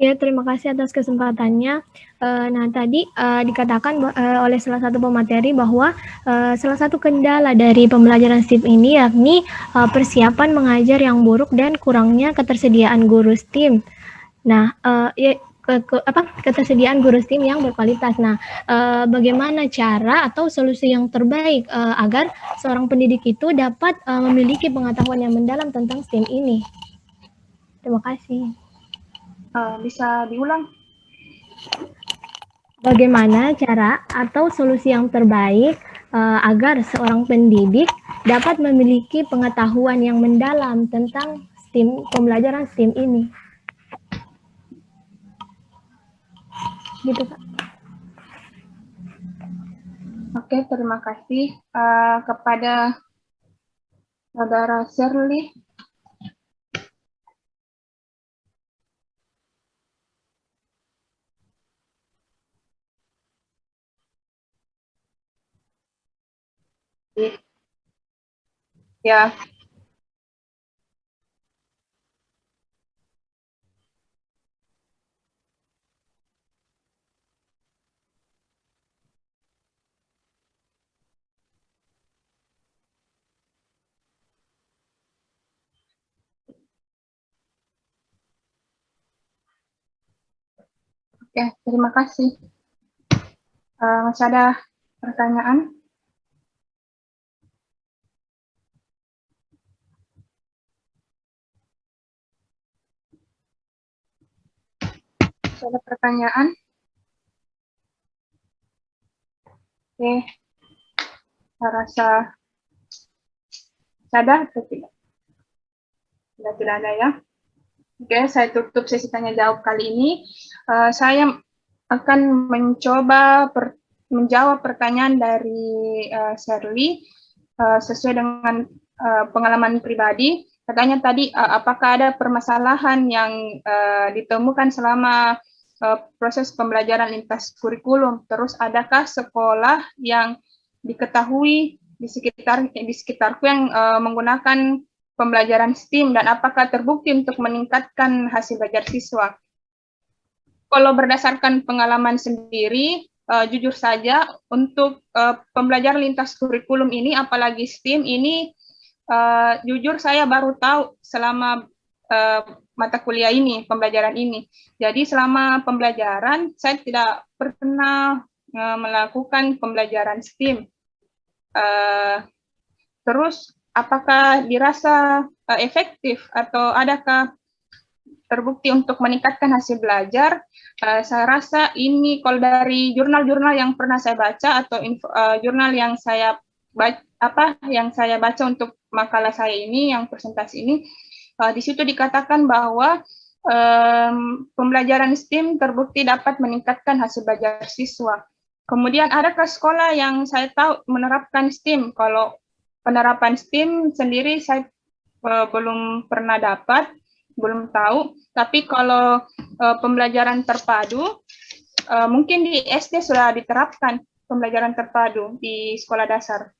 Ya, terima kasih atas kesempatannya. Nah, tadi dikatakan oleh salah satu pemateri bahwa salah satu kendala dari pembelajaran STEAM ini yakni persiapan mengajar yang buruk dan kurangnya ketersediaan guru STEAM. Nah, ketersediaan guru STEAM yang berkualitas. Nah, bagaimana cara atau solusi yang terbaik agar seorang pendidik itu dapat memiliki pengetahuan yang mendalam tentang STEAM ini? Terima kasih. Bisa diulang? Bagaimana cara atau solusi yang terbaik agar seorang pendidik dapat memiliki pengetahuan yang mendalam tentang STEAM, pembelajaran STEAM ini? Gitu, Pak. Oke, terima kasih. Kepada Saudara Shirley. Ya. Oke, terima kasih. Masih ada pertanyaan? Ada pertanyaan? Oke, saya rasa sadar atau tidak? Sudah tidak ada ya. Oke, saya tutup sesi tanya jawab kali ini. Saya akan mencoba menjawab pertanyaan dari Shirley sesuai dengan pengalaman pribadi. Katanya tadi apakah ada permasalahan yang ditemukan selama proses pembelajaran lintas kurikulum. Terus adakah sekolah yang diketahui di sekitarku yang menggunakan pembelajaran STEAM dan apakah terbukti untuk meningkatkan hasil belajar siswa? Kalau berdasarkan pengalaman sendiri, jujur saja untuk pembelajaran lintas kurikulum ini, apalagi STEAM ini, jujur saya baru tahu selama mata kuliah ini, pembelajaran ini. Jadi selama pembelajaran saya tidak pernah melakukan pembelajaran STEAM. Terus apakah dirasa efektif atau adakah terbukti untuk meningkatkan hasil belajar? Saya rasa ini kalau dari jurnal-jurnal yang pernah saya baca atau jurnal yang saya baca untuk makalah saya ini, yang presentasi ini, di situ dikatakan bahwa pembelajaran STEAM terbukti dapat meningkatkan hasil belajar siswa. Kemudian adakah sekolah yang saya tahu menerapkan STEAM? Kalau penerapan STEAM sendiri saya belum pernah dapat, belum tahu. Tapi kalau pembelajaran terpadu, mungkin di SD sudah diterapkan. pembelajaran terpadu di sekolah dasar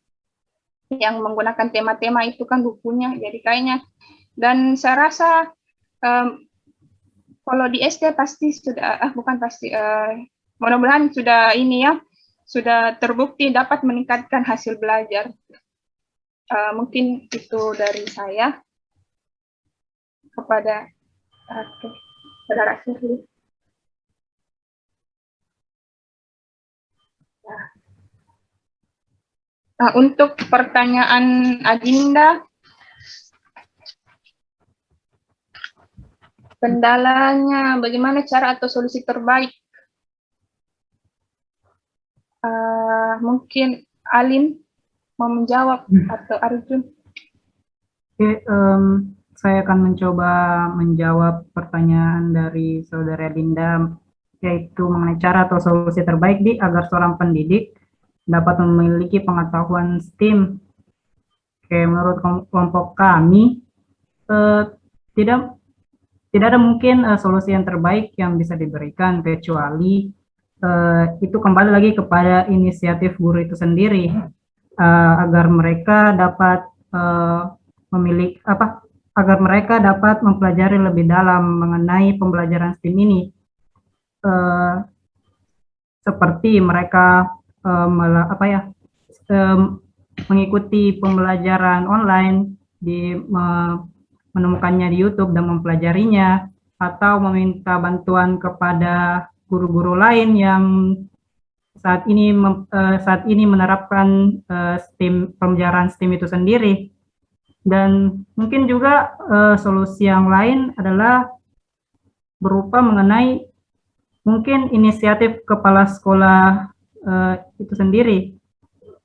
yang menggunakan tema-tema itu kan bukunya, jadi kayaknya, dan saya rasa kalau di SD pasti sudah, bukan pasti, mudah-mudahan sudah ini ya, sudah terbukti dapat meningkatkan hasil belajar. Mungkin itu dari saya kepada saudara Shirley. Untuk pertanyaan Adinda, kendalanya bagaimana cara atau solusi terbaik? Mungkin Alim mau menjawab atau Arjun? Oke, saya akan mencoba menjawab pertanyaan dari Saudara Dinda, yaitu mengenai cara atau solusi terbaik agar seorang pendidik dapat memiliki pengetahuan STEAM. Oke, menurut kelompok kami, tidak ada mungkin solusi yang terbaik yang bisa diberikan, kecuali itu kembali lagi kepada inisiatif guru itu sendiri, agar mereka dapat agar mereka dapat mempelajari lebih dalam mengenai pembelajaran STEAM ini, seperti mereka mengikuti pembelajaran online, menemukannya di YouTube dan mempelajarinya, atau meminta bantuan kepada guru-guru lain yang saat ini menerapkan pembelajaran STEAM itu sendiri. Dan mungkin juga solusi yang lain adalah berupa mengenai mungkin inisiatif kepala sekolah itu sendiri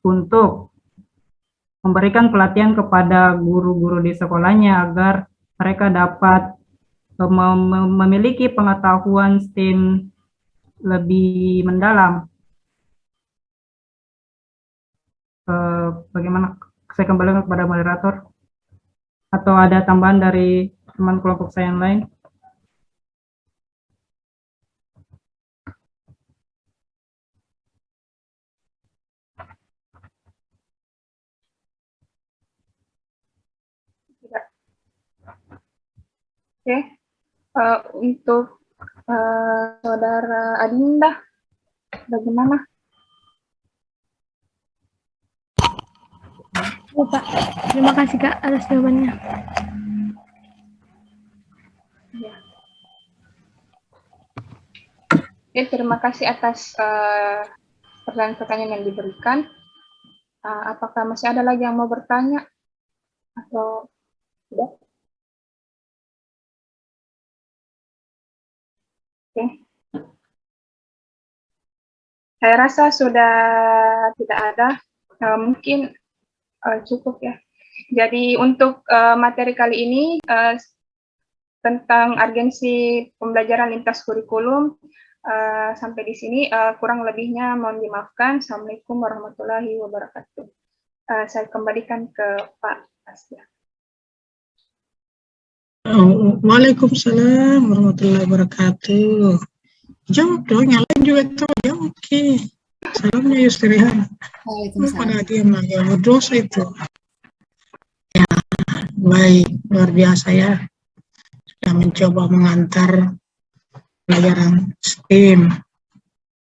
untuk memberikan pelatihan kepada guru-guru di sekolahnya agar mereka dapat memiliki pengetahuan STEAM lebih mendalam. Bagaimana? Saya kembali kepada moderator. Atau ada tambahan dari teman kelompok saya yang lain? Oke, untuk Saudara Adinda, bagaimana? Pak, terima kasih Kak atas jawabannya. Ya. Oke, terima kasih atas pertanyaan-pertanyaan yang diberikan. Apakah masih ada lagi yang mau bertanya atau tidak? Oke. Saya rasa sudah tidak ada. Mungkin cukup ya. Jadi untuk materi kali ini tentang urgensi pembelajaran lintas kurikulum sampai di sini, kurang lebihnya mohon dimaafkan. Assalamualaikum warahmatullahi wabarakatuh. Saya kembalikan ke Pak Asya. Waalaikumsalam warahmatullahi wabarakatuh. Jawab dong, nyalain juga tuh. Ya oke. Salamnya Yusrihan. Pada diam lagi, dosa itu. Ya, baik, luar biasa ya. Sudah mencoba mengantar pelajaran STEAM.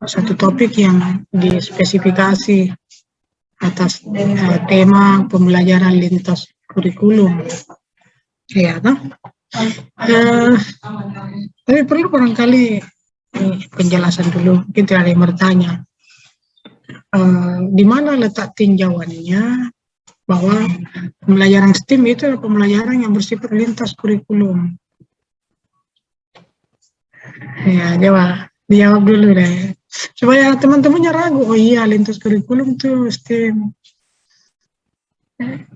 Satu topik yang dispesifikasi atas tema pembelajaran lintas kurikulum. Ya, toh? Tapi perlu barangkali penjelasan dulu, mungkin tidak ada yang bertanya. Di mana letak tinjauannya bahwa pembelajaran STEAM itu adalah pembelajaran yang bersifat lintas kurikulum? Ya, dijawab dulu deh. Supaya teman-temannya ragu, oh iya lintas kurikulum tuh STEAM.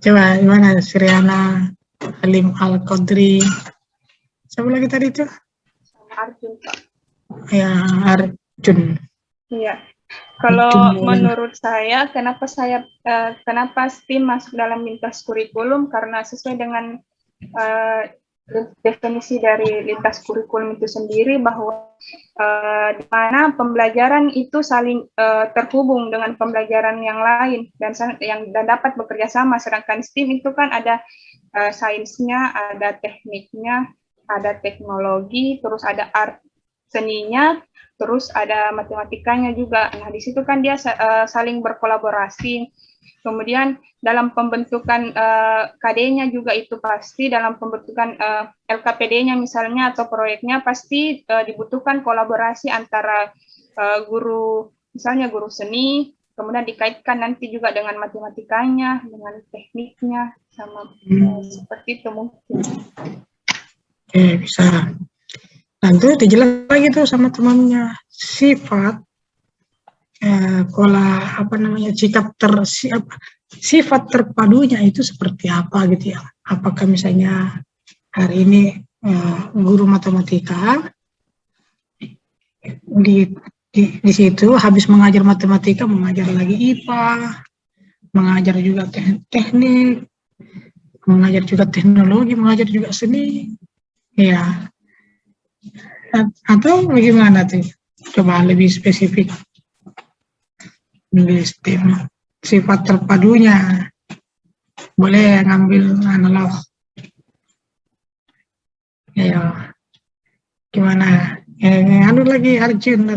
Coba gimana Sriana, Halim Al-Qadri, siapa lagi tadi itu? Arjun, Pak. Ya, Arjun. Iya. Kalau menurut saya, kenapa STEAM masuk dalam lintas kurikulum? Karena sesuai dengan definisi dari lintas kurikulum itu sendiri bahwa di mana pembelajaran itu saling terhubung dengan pembelajaran yang lain dan dapat bekerja sama, sedangkan STEAM itu kan ada sainsnya, ada tekniknya, ada teknologi, terus ada art seninya, terus ada matematikanya juga. Nah, di situ kan dia saling berkolaborasi. Kemudian dalam pembentukan KD-nya juga itu pasti dalam pembentukan LKPD-nya misalnya atau proyeknya pasti dibutuhkan kolaborasi antara guru, misalnya guru seni, kemudian dikaitkan nanti juga dengan matematikanya, dengan tekniknya, sama seperti itu mungkin. Oke, bisa. Nanti dijelas lagi tuh sama temannya sifat sifat terpadunya itu seperti apa gitu ya. Apakah misalnya hari ini guru matematika di situ habis mengajar matematika mengajar lagi IPA, mengajar juga teknik, mengajar juga teknologi, mengajar juga seni, ya. Atau bagaimana tuh? Coba lebih spesifik. STEAM, sifat terpadunya. Boleh ngambil analog. Ayo. Gimana? Anu lagi Arjun.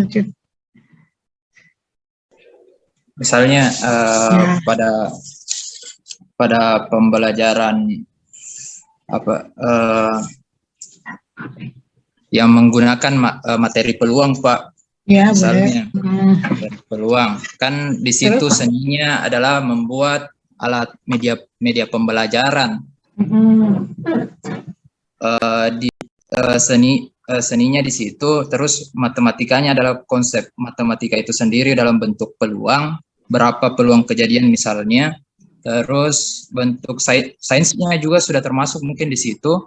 Misalnya pada pembelajaran yang menggunakan materi peluang, Pak. Ya, misalnya boleh. Peluang kan di situ seninya adalah membuat alat media pembelajaran. Seninya di situ, terus matematikanya adalah konsep matematika itu sendiri dalam bentuk peluang, berapa peluang kejadian misalnya, terus bentuk sainsnya juga sudah termasuk mungkin di situ,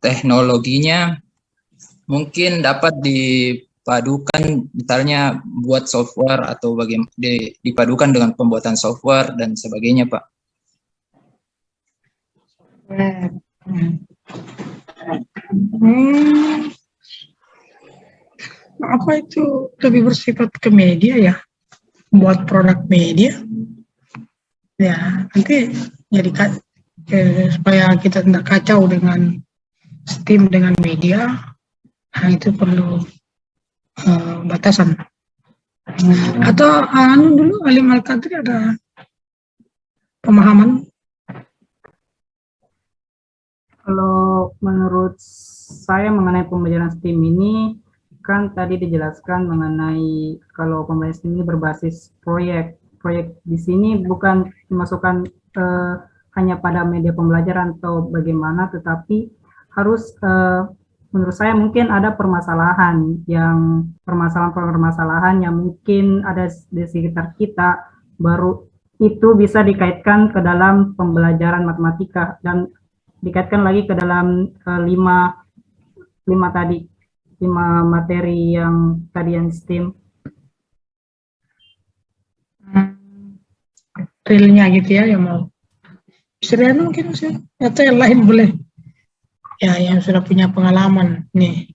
teknologinya mungkin dapat dipadukan, misalnya buat software atau dipadukan dengan pembuatan software dan sebagainya, Pak. Apa itu lebih bersifat ke media ya? Buat produk media. Ya, nanti jadikan supaya kita tidak kacau dengan STEAM dengan media. Nah, itu perlu batasan. Atau dulu Alim Al-Qadri ada pemahaman? Kalau menurut saya mengenai pembelajaran STEAM ini, kan tadi dijelaskan mengenai kalau pembelajaran STEAM ini berbasis proyek. Proyek di sini bukan dimasukkan hanya pada media pembelajaran atau bagaimana, tetapi harus menurut saya mungkin ada permasalahan yang mungkin ada di sekitar kita, baru itu bisa dikaitkan ke dalam pembelajaran matematika dan dikaitkan lagi ke dalam lima materi yang tadi yang STEAM. Realnya gitu ya, yang mau Sriana mungkin sih, atau yang lain boleh. Ya, yang sudah punya pengalaman nih.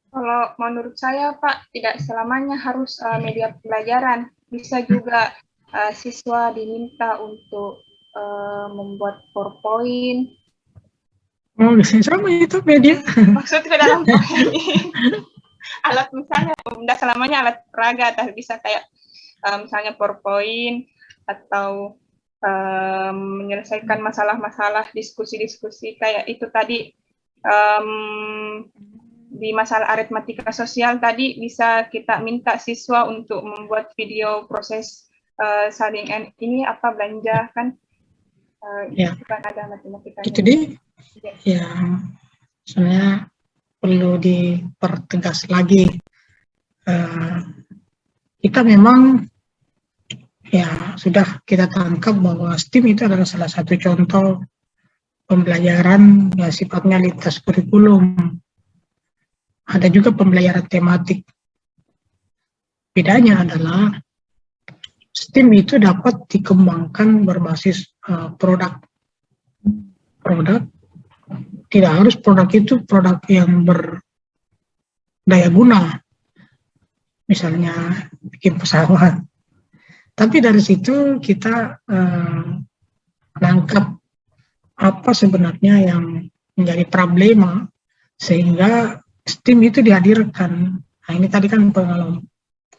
Kalau menurut saya, Pak, tidak selamanya harus media pembelajaran. Bisa juga siswa diminta untuk membuat PowerPoint. Oh, sama itu media. Maksudnya dalam alat, misalnya, tidak selamanya alat peraga, tapi bisa kayak misalnya PowerPoint atau menyelesaikan masalah-masalah, diskusi-diskusi kayak itu tadi. Di masalah aritmatika sosial tadi bisa kita minta siswa untuk membuat video proses saling ini apa belanja kan, ya. Itu kan ada matematikanya. Itu dia. Ya, sebenarnya perlu dipertegas lagi. Kita memang ya sudah kita tangkap bahwa STEAM itu adalah salah satu contoh pembelajaran ya sifatnya lintas kurikulum. Ada juga pembelajaran tematik. Bedanya adalah STEAM itu dapat dikembangkan berbasis produk. produk, tidak harus produk itu produk yang berdaya guna, misalnya bikin pesawat. Tapi dari situ kita menangkap apa sebenarnya yang menjadi problema sehingga STEAM itu dihadirkan. Nah, ini tadi kan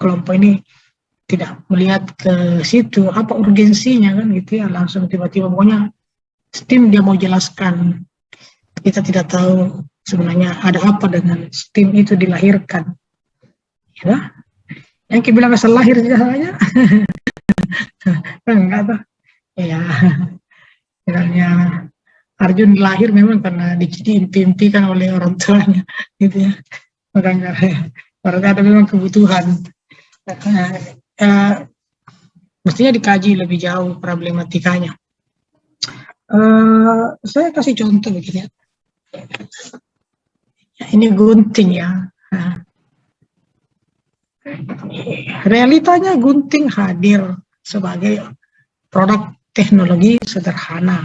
kelompok ini tidak melihat ke situ apa urgensinya kan gitu ya, langsung tiba-tiba pokoknya STEAM dia mau jelaskan. Kita tidak tahu sebenarnya ada apa dengan STEAM itu dilahirkan. Ya, yang kita bilang asal lahir saja. Enggak tuh. Ya, misalnya Arjun lahir memang karena diimpi-impikan oleh orang tuanya, gitu ya. Makanya ada memang kebutuhan. Mestinya dikaji lebih jauh problematikanya. Saya kasih contoh begini ya. Ini gunting ya. Realitanya gunting hadir sebagai produk teknologi sederhana.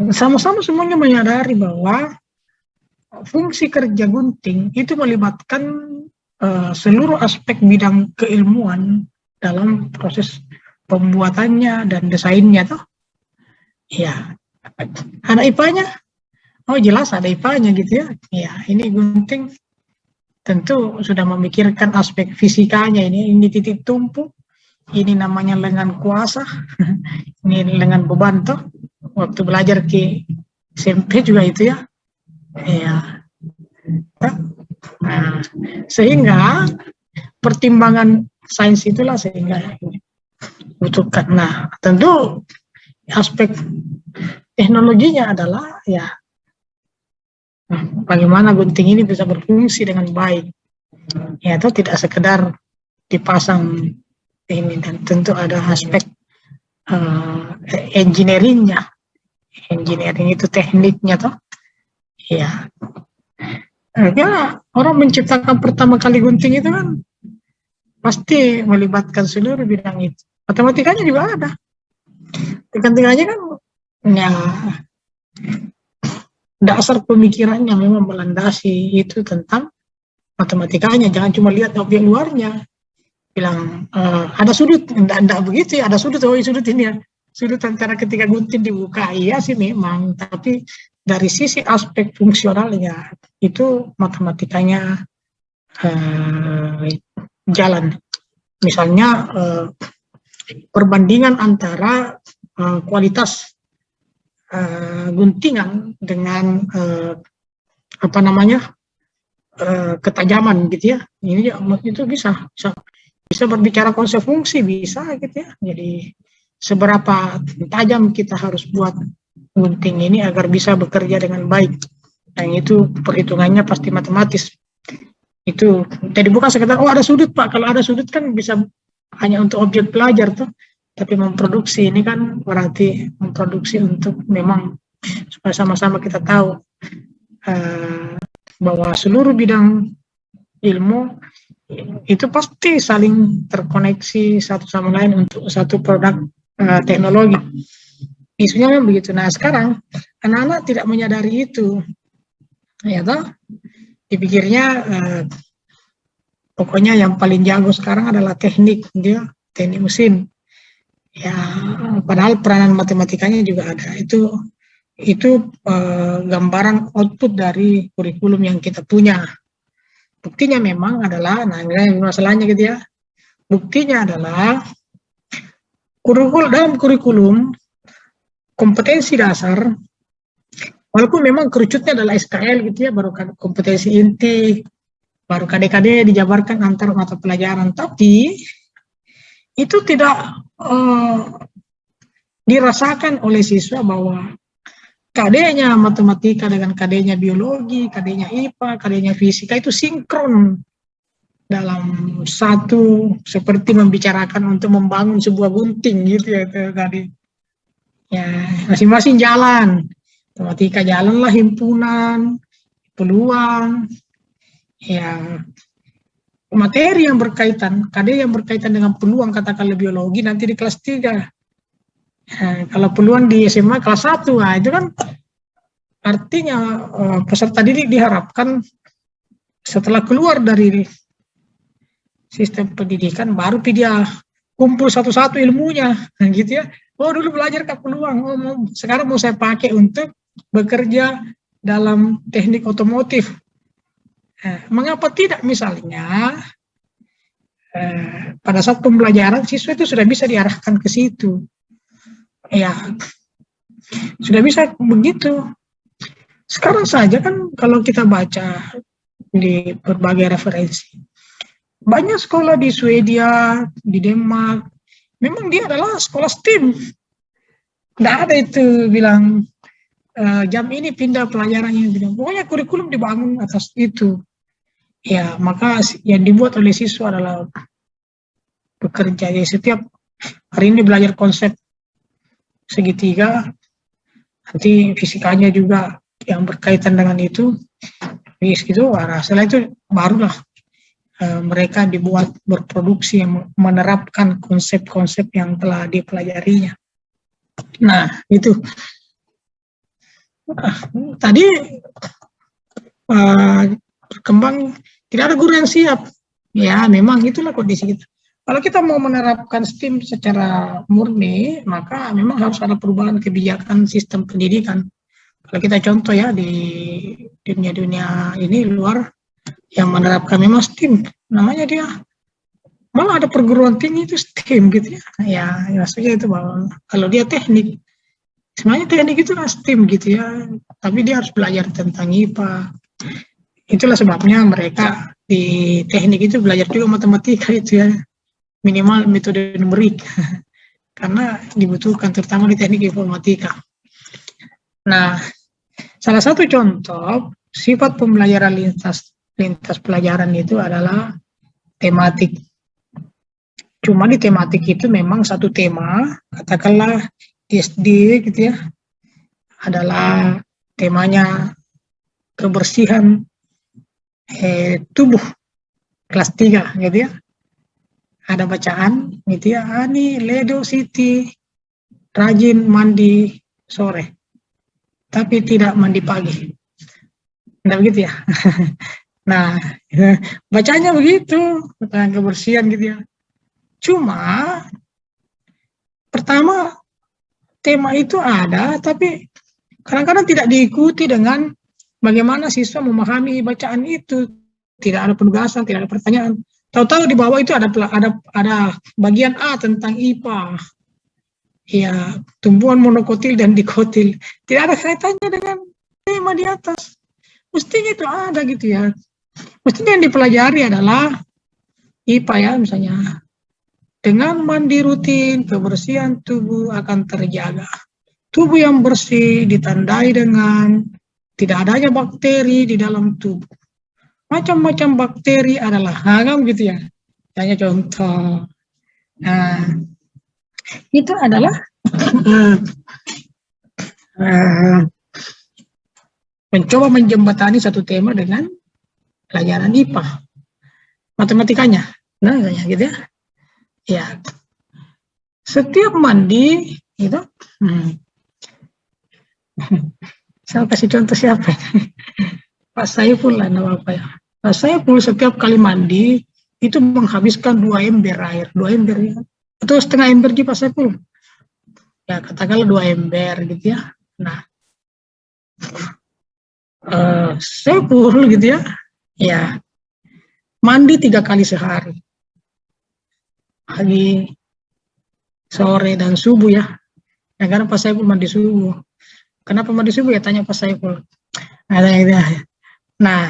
Sama-sama semuanya menyadari bahwa fungsi kerja gunting itu melibatkan seluruh aspek bidang keilmuan dalam proses pembuatannya dan desainnya toh. Ya, ada IPA-nya. Oh jelas ada IPA-nya gitu ya. Ya, ini gunting tentu sudah memikirkan aspek fisikanya ini titik tumpu. Ini namanya lengan kuasa. Ini lengan beban toh. Waktu belajar ke SMP juga itu ya. Ya. Nah, sehingga pertimbangan sains itulah sehingga butuhkan. Nah, tentu aspek teknologinya adalah ya bagaimana gunting ini bisa berfungsi dengan baik. Ya, itu tidak sekedar dipasang ini, dan tentu ada aspek engineeringnya. Engineering itu tekniknya toh. Ya. Ya, orang menciptakan pertama kali gunting itu kan pasti melibatkan seluruh bidang itu. Matematikanya juga ada. Matematikanya kan ya dasar pemikirannya memang melandasi itu tentang matematikanya. Jangan cuma lihat objek luarnya. Bilang ada sudut, enggak begitu ya, ada sudut, oh sudut ini ya. Sudut antara ketika gunting dibuka, iya sih memang, tapi dari sisi aspek fungsionalnya itu matematikanya jalan. Misalnya perbandingan antara kualitas guntingan dengan apa namanya ketajaman gitu ya. Ini itu bisa berbicara konsep fungsi bisa gitu ya. Jadi seberapa tajam kita harus buat gunting ini agar bisa bekerja dengan baik. Dan itu perhitungannya pasti matematis. Itu jadi bukan sekedar oh ada sudut Pak. Kalau ada sudut kan bisa hanya untuk objek belajar tuh. Tapi memproduksi ini kan berarti memproduksi untuk memang supaya sama-sama kita tahu bahwa seluruh bidang ilmu itu pasti saling terkoneksi satu sama lain untuk satu produk teknologi. Isunya memang begitu. Nah sekarang anak-anak tidak menyadari itu, ya toh? Dipikirnya pokoknya yang paling jago sekarang adalah teknik mesin. Ya, padahal peranan matematikanya juga ada. Itu gambaran output dari kurikulum yang kita punya. Buktinya memang adalah, nah ini masalahnya gitu ya. Buktinya adalah dalam kurikulum kompetensi dasar, walaupun memang kerucutnya adalah SKL gitu ya, baru kompetensi inti, baru KD-KD dijabarkan antar mata pelajaran, tapi itu tidak dirasakan oleh siswa bahwa KD-nya matematika dengan KD-nya biologi, KD-nya IPA, KD-nya fisika itu sinkron dalam satu seperti membicarakan untuk membangun sebuah gunting gitu ya tadi. Ya, masing-masing jalan. Matematika jalanlah himpunan, peluang, ya materi yang berkaitan, KD yang berkaitan dengan peluang katakanlah biologi nanti di kelas 3. Kalau peluang di SMA kelas 1, nah itu kan artinya peserta didik diharapkan setelah keluar dari sistem pendidikan baru dia kumpul satu-satu ilmunya, gitu ya. Oh dulu belajar ke peluang, sekarang mau saya pakai untuk bekerja dalam teknik otomotif. Mengapa tidak misalnya pada saat pembelajaran siswa itu sudah bisa diarahkan ke situ, ya sudah bisa begitu. Sekarang saja kan kalau kita baca di berbagai referensi, banyak sekolah di Swedia, di Denmark, memang dia adalah sekolah STEAM. Tidak ada itu bilang jam ini pindah pelajarannya, pokoknya kurikulum dibangun atas itu. Ya, maka yang dibuat oleh siswa adalah bekerja. Jadi setiap hari ini belajar konsep segitiga, nanti fisikanya juga yang berkaitan dengan itu, gitu. Setelah itu barulah mereka dibuat berproduksi yang menerapkan konsep-konsep yang telah dipelajarinya. Nah, itu. Tadi berkembang tidak ada guru yang siap. Ya, memang itulah kondisi kita. Kalau kita mau menerapkan STEAM secara murni, maka memang harus ada perubahan kebijakan sistem pendidikan. Kalau kita contoh ya di dunia-dunia ini luar yang menerapkan memang STEAM, namanya dia malah ada perguruan tinggi itu STEAM gitu ya. Ya maksudnya itu bahwa kalau dia teknik, sebenarnya teknik itu lah STEAM gitu ya, tapi dia harus belajar tentang IPA. Itulah sebabnya mereka di teknik itu belajar juga matematika itu ya, minimal metode numerik, karena dibutuhkan terutama di teknik informatika. Nah, salah satu contoh sifat pembelajaran lintas pelajaran itu adalah tematik. Cuma di tematik itu memang satu tema, katakanlah di SD gitu ya, adalah temanya kebersihan tubuh kelas 3 gitu ya. Ada bacaan gitu ya, Ani Ledo Siti rajin mandi sore tapi tidak mandi pagi. Nah begitu ya. Nah, bacanya begitu tentang kebersihan gitu ya. Cuma pertama tema itu ada, tapi kadang-kadang tidak diikuti dengan bagaimana siswa memahami bacaan itu. Tidak ada penugasan, tidak ada pertanyaan. Tahu-tahu di bawah itu ada bagian A tentang IPA. Ya, tumbuhan monokotil dan dikotil. Tidak ada kaitannya dengan tema di atas. Mestinya itu ada gitu ya. Mestinya yang dipelajari adalah IPA ya misalnya. Dengan mandi rutin, kebersihan tubuh akan terjaga. Tubuh yang bersih ditandai dengan tidak adanya bakteri di dalam tubuh. Macam-macam bakteri adalah hagam gitu ya. Hanya contoh. Nah, itu adalah mencoba menjembatani satu tema dengan pelajaran IPA. Matematikanya. Nah, gitu ya. Ya. Setiap mandi gitu. Saya kasih contoh siapa? Pak Saiful lah nama apa ya. Pak Saiful setiap kali mandi itu menghabiskan 2 ember air, 2 ember ya. Atau setengah ember di Pak Saiful. Ya katakanlah 2 ember gitu ya. Nah, Saiful gitu ya. Ya mandi 3 kali sehari. Pagi, sore dan subuh ya. Nah, karena Pak Saiful mandi subuh. Kenapa mandi subuh ya? Tanya Pak Saiful. Nah,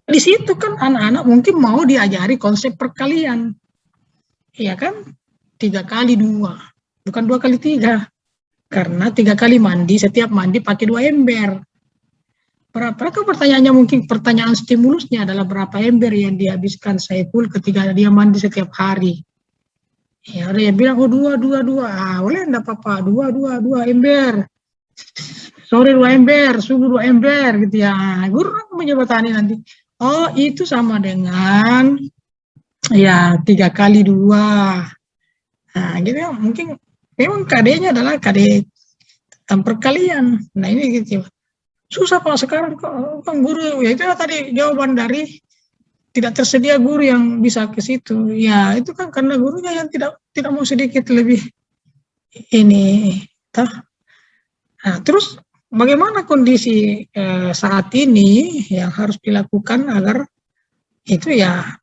di situ kan anak-anak mungkin mau diajari konsep perkalian. Iya kan? 3 kali 2. Bukan 2 kali 3. Karena 3 kali mandi, setiap mandi pakai 2 ember. Berapa pertanyaannya mungkin pertanyaan stimulusnya adalah berapa ember yang dihabiskan Saiful ketika dia mandi setiap hari. Ya, dia bilang, oh 2. Boleh enggak apa-apa, 2 ember. Sore 2 ember, subuh 2 ember gitu ya. Guru menjembatani nanti. Oh, itu sama dengan ya 3 kali 2. Nah, gitu ya, mungkin memang KD-nya adalah KD tentang perkalian. Nah ini gitu. Susah Pak sekarang kan guru, ya itu tadi jawaban dari tidak tersedia guru yang bisa ke situ. Ya itu kan karena gurunya yang tidak mau sedikit lebih ini. Nah, terus bagaimana kondisi saat ini yang harus dilakukan agar itu ya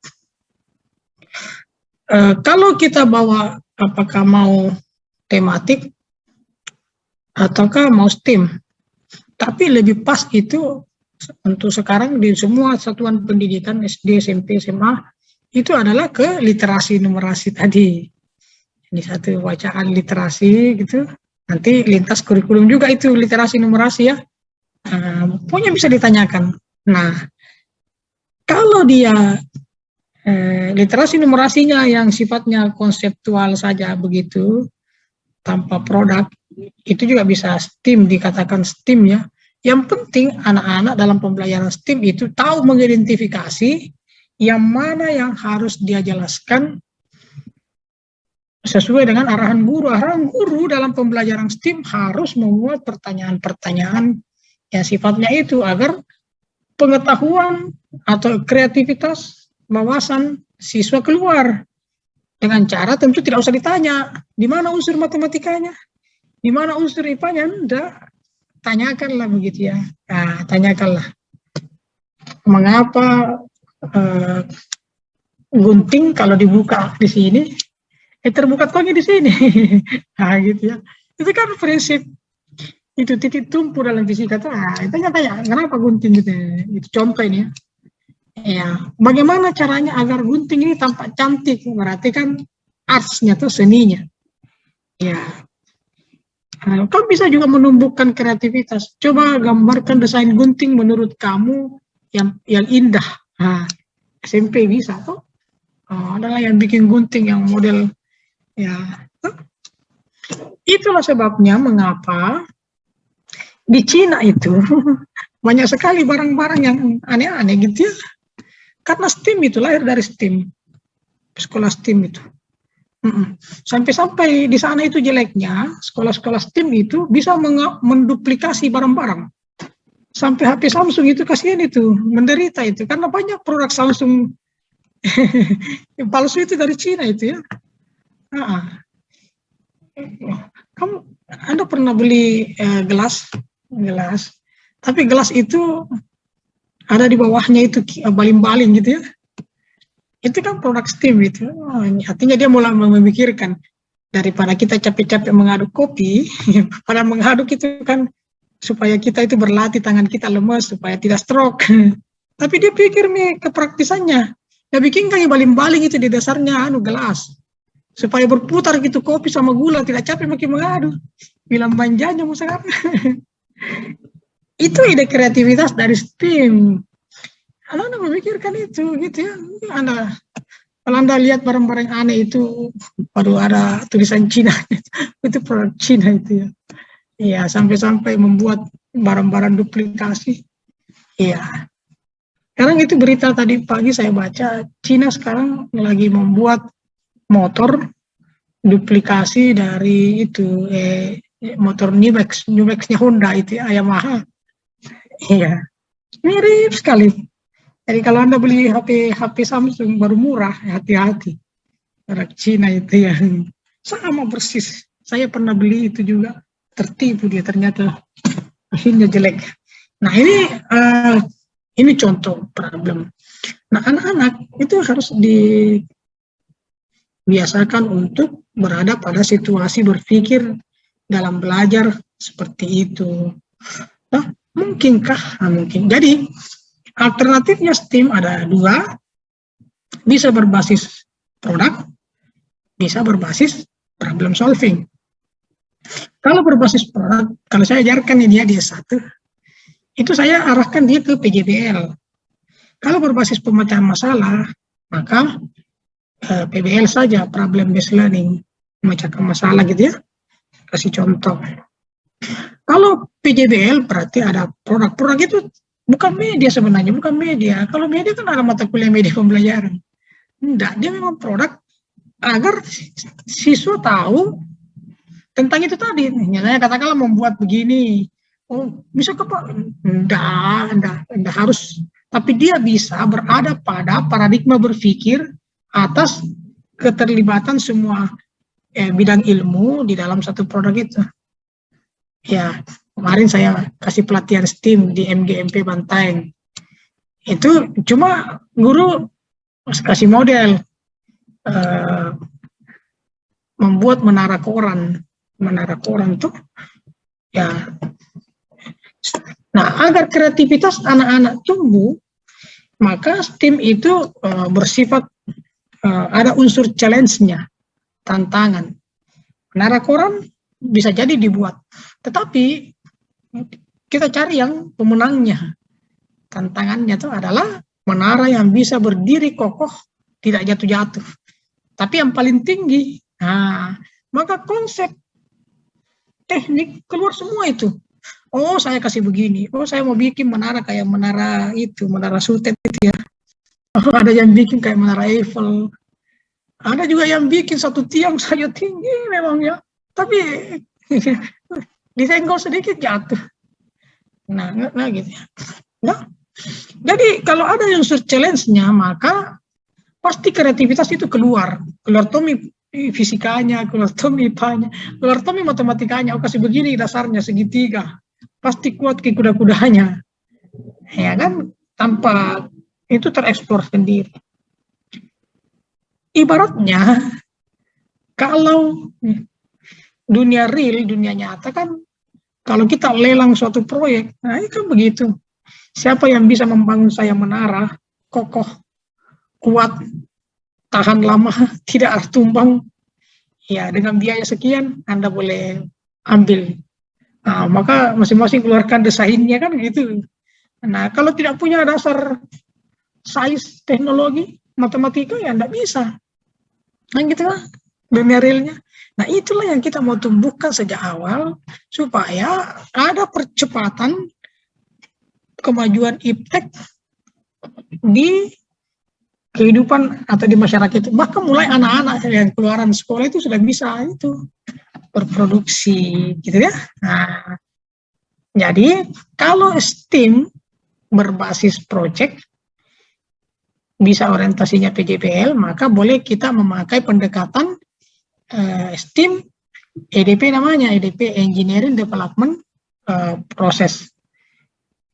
kalau kita bawa apakah mau tematik ataukah mau STEAM, tapi lebih pas itu untuk sekarang di semua satuan pendidikan SD, SMP, SMA itu adalah ke literasi numerasi tadi. Ini satu bacaan literasi gitu. Nanti lintas kurikulum juga itu literasi numerasi ya. Pokoknya bisa ditanyakan. Nah, kalau dia literasi numerasinya yang sifatnya konseptual saja begitu, tanpa produk, itu juga bisa STEAM, dikatakan STEAM ya. Yang penting anak-anak dalam pembelajaran STEAM itu tahu mengidentifikasi yang mana yang harus dia jelaskan sesuai dengan arahan guru. Arahan guru dalam pembelajaran STEAM harus membuat pertanyaan-pertanyaan yang sifatnya itu agar pengetahuan atau kreativitas wawasan siswa keluar. Dengan cara tentu tidak usah ditanya, di mana unsur matematikanya, di mana unsur IPA-nya, enggak. Tanyakanlah begitu ya. Nah, tanyakanlah. Mengapa gunting kalau dibuka di sini, terbuka lagi di sini. Nah, gitu ya. Itu kan prinsip itu titik tumpu dalam fisika. Tanya-tanya, kenapa gunting gitu? Itu contoh ini ya. Ya, bagaimana caranya agar gunting ini tampak cantik? Berarti kan artsnya tuh seninya. Ya, kau bisa juga menumbuhkan kreativitas. Coba gambarkan desain gunting menurut kamu yang indah. Nah, SMP bisa tuh. Adalah yang bikin gunting yang model ya. Itulah sebabnya mengapa di Cina itu banyak sekali barang-barang yang aneh-aneh gitu ya. Karena STEAM itu lahir dari STEAM, sekolah STEAM itu. Sampai-sampai di sana itu jeleknya, sekolah-sekolah STEAM itu bisa menduplikasi barang-barang. Sampai HP Samsung itu kasihan itu, menderita itu, karena banyak produk Samsung yang palsu itu dari Cina itu ya. Anda pernah beli gelas, tapi gelas itu ada di bawahnya itu baling-baling gitu ya. Itu kan produk STEAM itu. Artinya dia mulai memikirkan daripada kita capek-capek mengaduk kopi, pada mengaduk itu kan supaya kita itu berlatih tangan kita lemas supaya tidak stroke. Tapi dia pikir nih kepraktisannya. Dia bikin kayak baling-baling itu di dasarnya gelas. Supaya berputar gitu kopi sama gula, tidak capek makin mengaduk. Bilang manjanya mau sekarang. Itu ide kreativitas dari STEAM. Anda memikirkan itu, gitu ya. Kalau Anda lihat barang-barang aneh itu, baru ada tulisan Cina, itu produk Cina itu ya. Iya, sampai-sampai membuat barang-barang duplikasi. Iya. Sekarang itu berita tadi pagi saya baca, Cina sekarang lagi membuat motor duplikasi dari itu, motor New-Max-nya Honda itu ya, Yamaha. Iya, mirip sekali. Jadi kalau Anda beli HP Samsung baru murah, hati-hati. Merek Cina itu ya, sama persis. Saya pernah beli itu juga, tertipu dia ternyata akhirnya jelek. Nah ini contoh problem. Nah anak-anak itu harus dibiasakan untuk berada pada situasi berpikir dalam belajar seperti itu. Nah, mungkinkah? Nah, mungkin. Jadi alternatifnya STEAM ada dua, bisa berbasis produk, bisa berbasis problem solving. Kalau berbasis produk, kalau saya ajarkan dia S1, itu saya arahkan dia ke PJBL. Kalau berbasis pemecahan masalah, maka PBL saja, problem based learning, memecahkan masalah gitu ya. Kasih contoh. Kalau PJBL berarti ada produk-produk itu bukan media sebenarnya, bukan media. Kalau media kan ada mata kuliah media pembelajaran. Enggak, dia memang produk agar siswa tahu tentang itu tadi, misalnya katakanlah membuat begini, oh bisa ke Pak? Enggak harus, tapi dia bisa berada pada paradigma berpikir atas keterlibatan semua bidang ilmu di dalam satu produk itu. Ya, kemarin saya kasih pelatihan STEAM di MGMP Bantaeng. Itu cuma guru kasih model membuat menara koran tuh ya. Nah, agar kreativitas anak-anak tumbuh, maka STEAM itu bersifat ada unsur challenge-nya, tantangan. Menara koran bisa jadi dibuat, tetapi kita cari yang pemenangnya. Tantangannya itu adalah menara yang bisa berdiri kokoh, tidak jatuh-jatuh, tapi yang paling tinggi. Nah, maka konsep teknik keluar semua itu. Oh, saya kasih begini. Oh, saya mau bikin menara kayak menara itu, menara Sutet itu ya. Oh, ada yang bikin kayak menara Eiffel. Ada juga yang bikin satu tiang saja tinggi memang ya. Tapi disenggol sedikit jatuh. Nah gitu ya. Nah, jadi kalau ada yang challenge-nya, maka pasti kreativitas itu keluar Tommy fisikanya, keluar Tommy IPA-nya, keluar Tommy matematikanya. Oh, kasih begini dasarnya segitiga, pasti kuat ke kuda-kudanya, ya kan? Tanpa itu tereksplor sendiri. Ibaratnya kalau dunia real, dunia nyata kan, kalau kita lelang suatu proyek, nah itu kan begitu. Siapa yang bisa membangun saya menara kokoh, kuat, tahan lama, tidak tumbang, ya dengan biaya sekian Anda boleh ambil. Nah, maka masing-masing keluarkan desainnya kan gitu. Nah, kalau tidak punya dasar sains, teknologi, matematika, ya Anda bisa. Nah gitu lah dunia realnya. Nah itulah yang kita mau tumbuhkan sejak awal, supaya ada percepatan kemajuan iptek di kehidupan atau di masyarakat itu. Bahkan mulai anak-anak yang keluaran sekolah itu sudah bisa itu berproduksi gitu ya. Nah, jadi kalau STEAM berbasis project, bisa orientasinya PJBL, maka boleh kita memakai pendekatan STEAM, EDP namanya, EDP Engineering Development Process.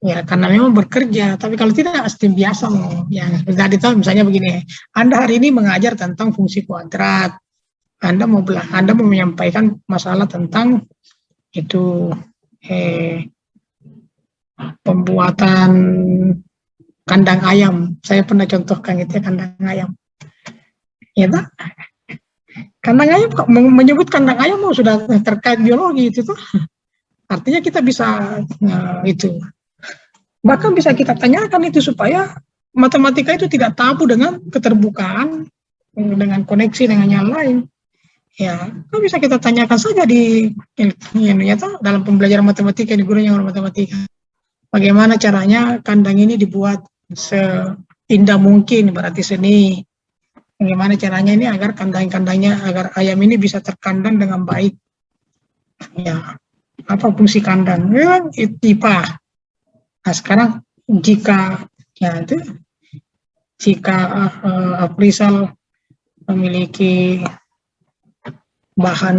Ya, karena memang bekerja, tapi kalau tidak STEAM biasa, yang tadi tahu misalnya begini, Anda hari ini mengajar tentang fungsi kuadrat, Anda mau menyampaikan masalah tentang itu pembuatan kandang ayam. Saya pernah contohkan gitu ya, kandang ayam. Ya tak? Kandang ayam, menyebut kandang ayam sudah terkait biologi itu tuh. Artinya kita bisa itu. Bahkan bisa kita tanyakan itu supaya matematika itu tidak tabu dengan keterbukaan, dengan koneksi dengan yang lain. Ya, bisa kita tanyakan saja di dalam pembelajaran matematika di guru yang matematika. Bagaimana caranya kandang ini dibuat seindah mungkin, berarti seni. Bagaimana caranya ini agar kandang-kandangnya, agar ayam ini bisa terkandang dengan baik. Ya, apa fungsi kandang? Ya, IPA. Nah, sekarang jika Aprisal memiliki bahan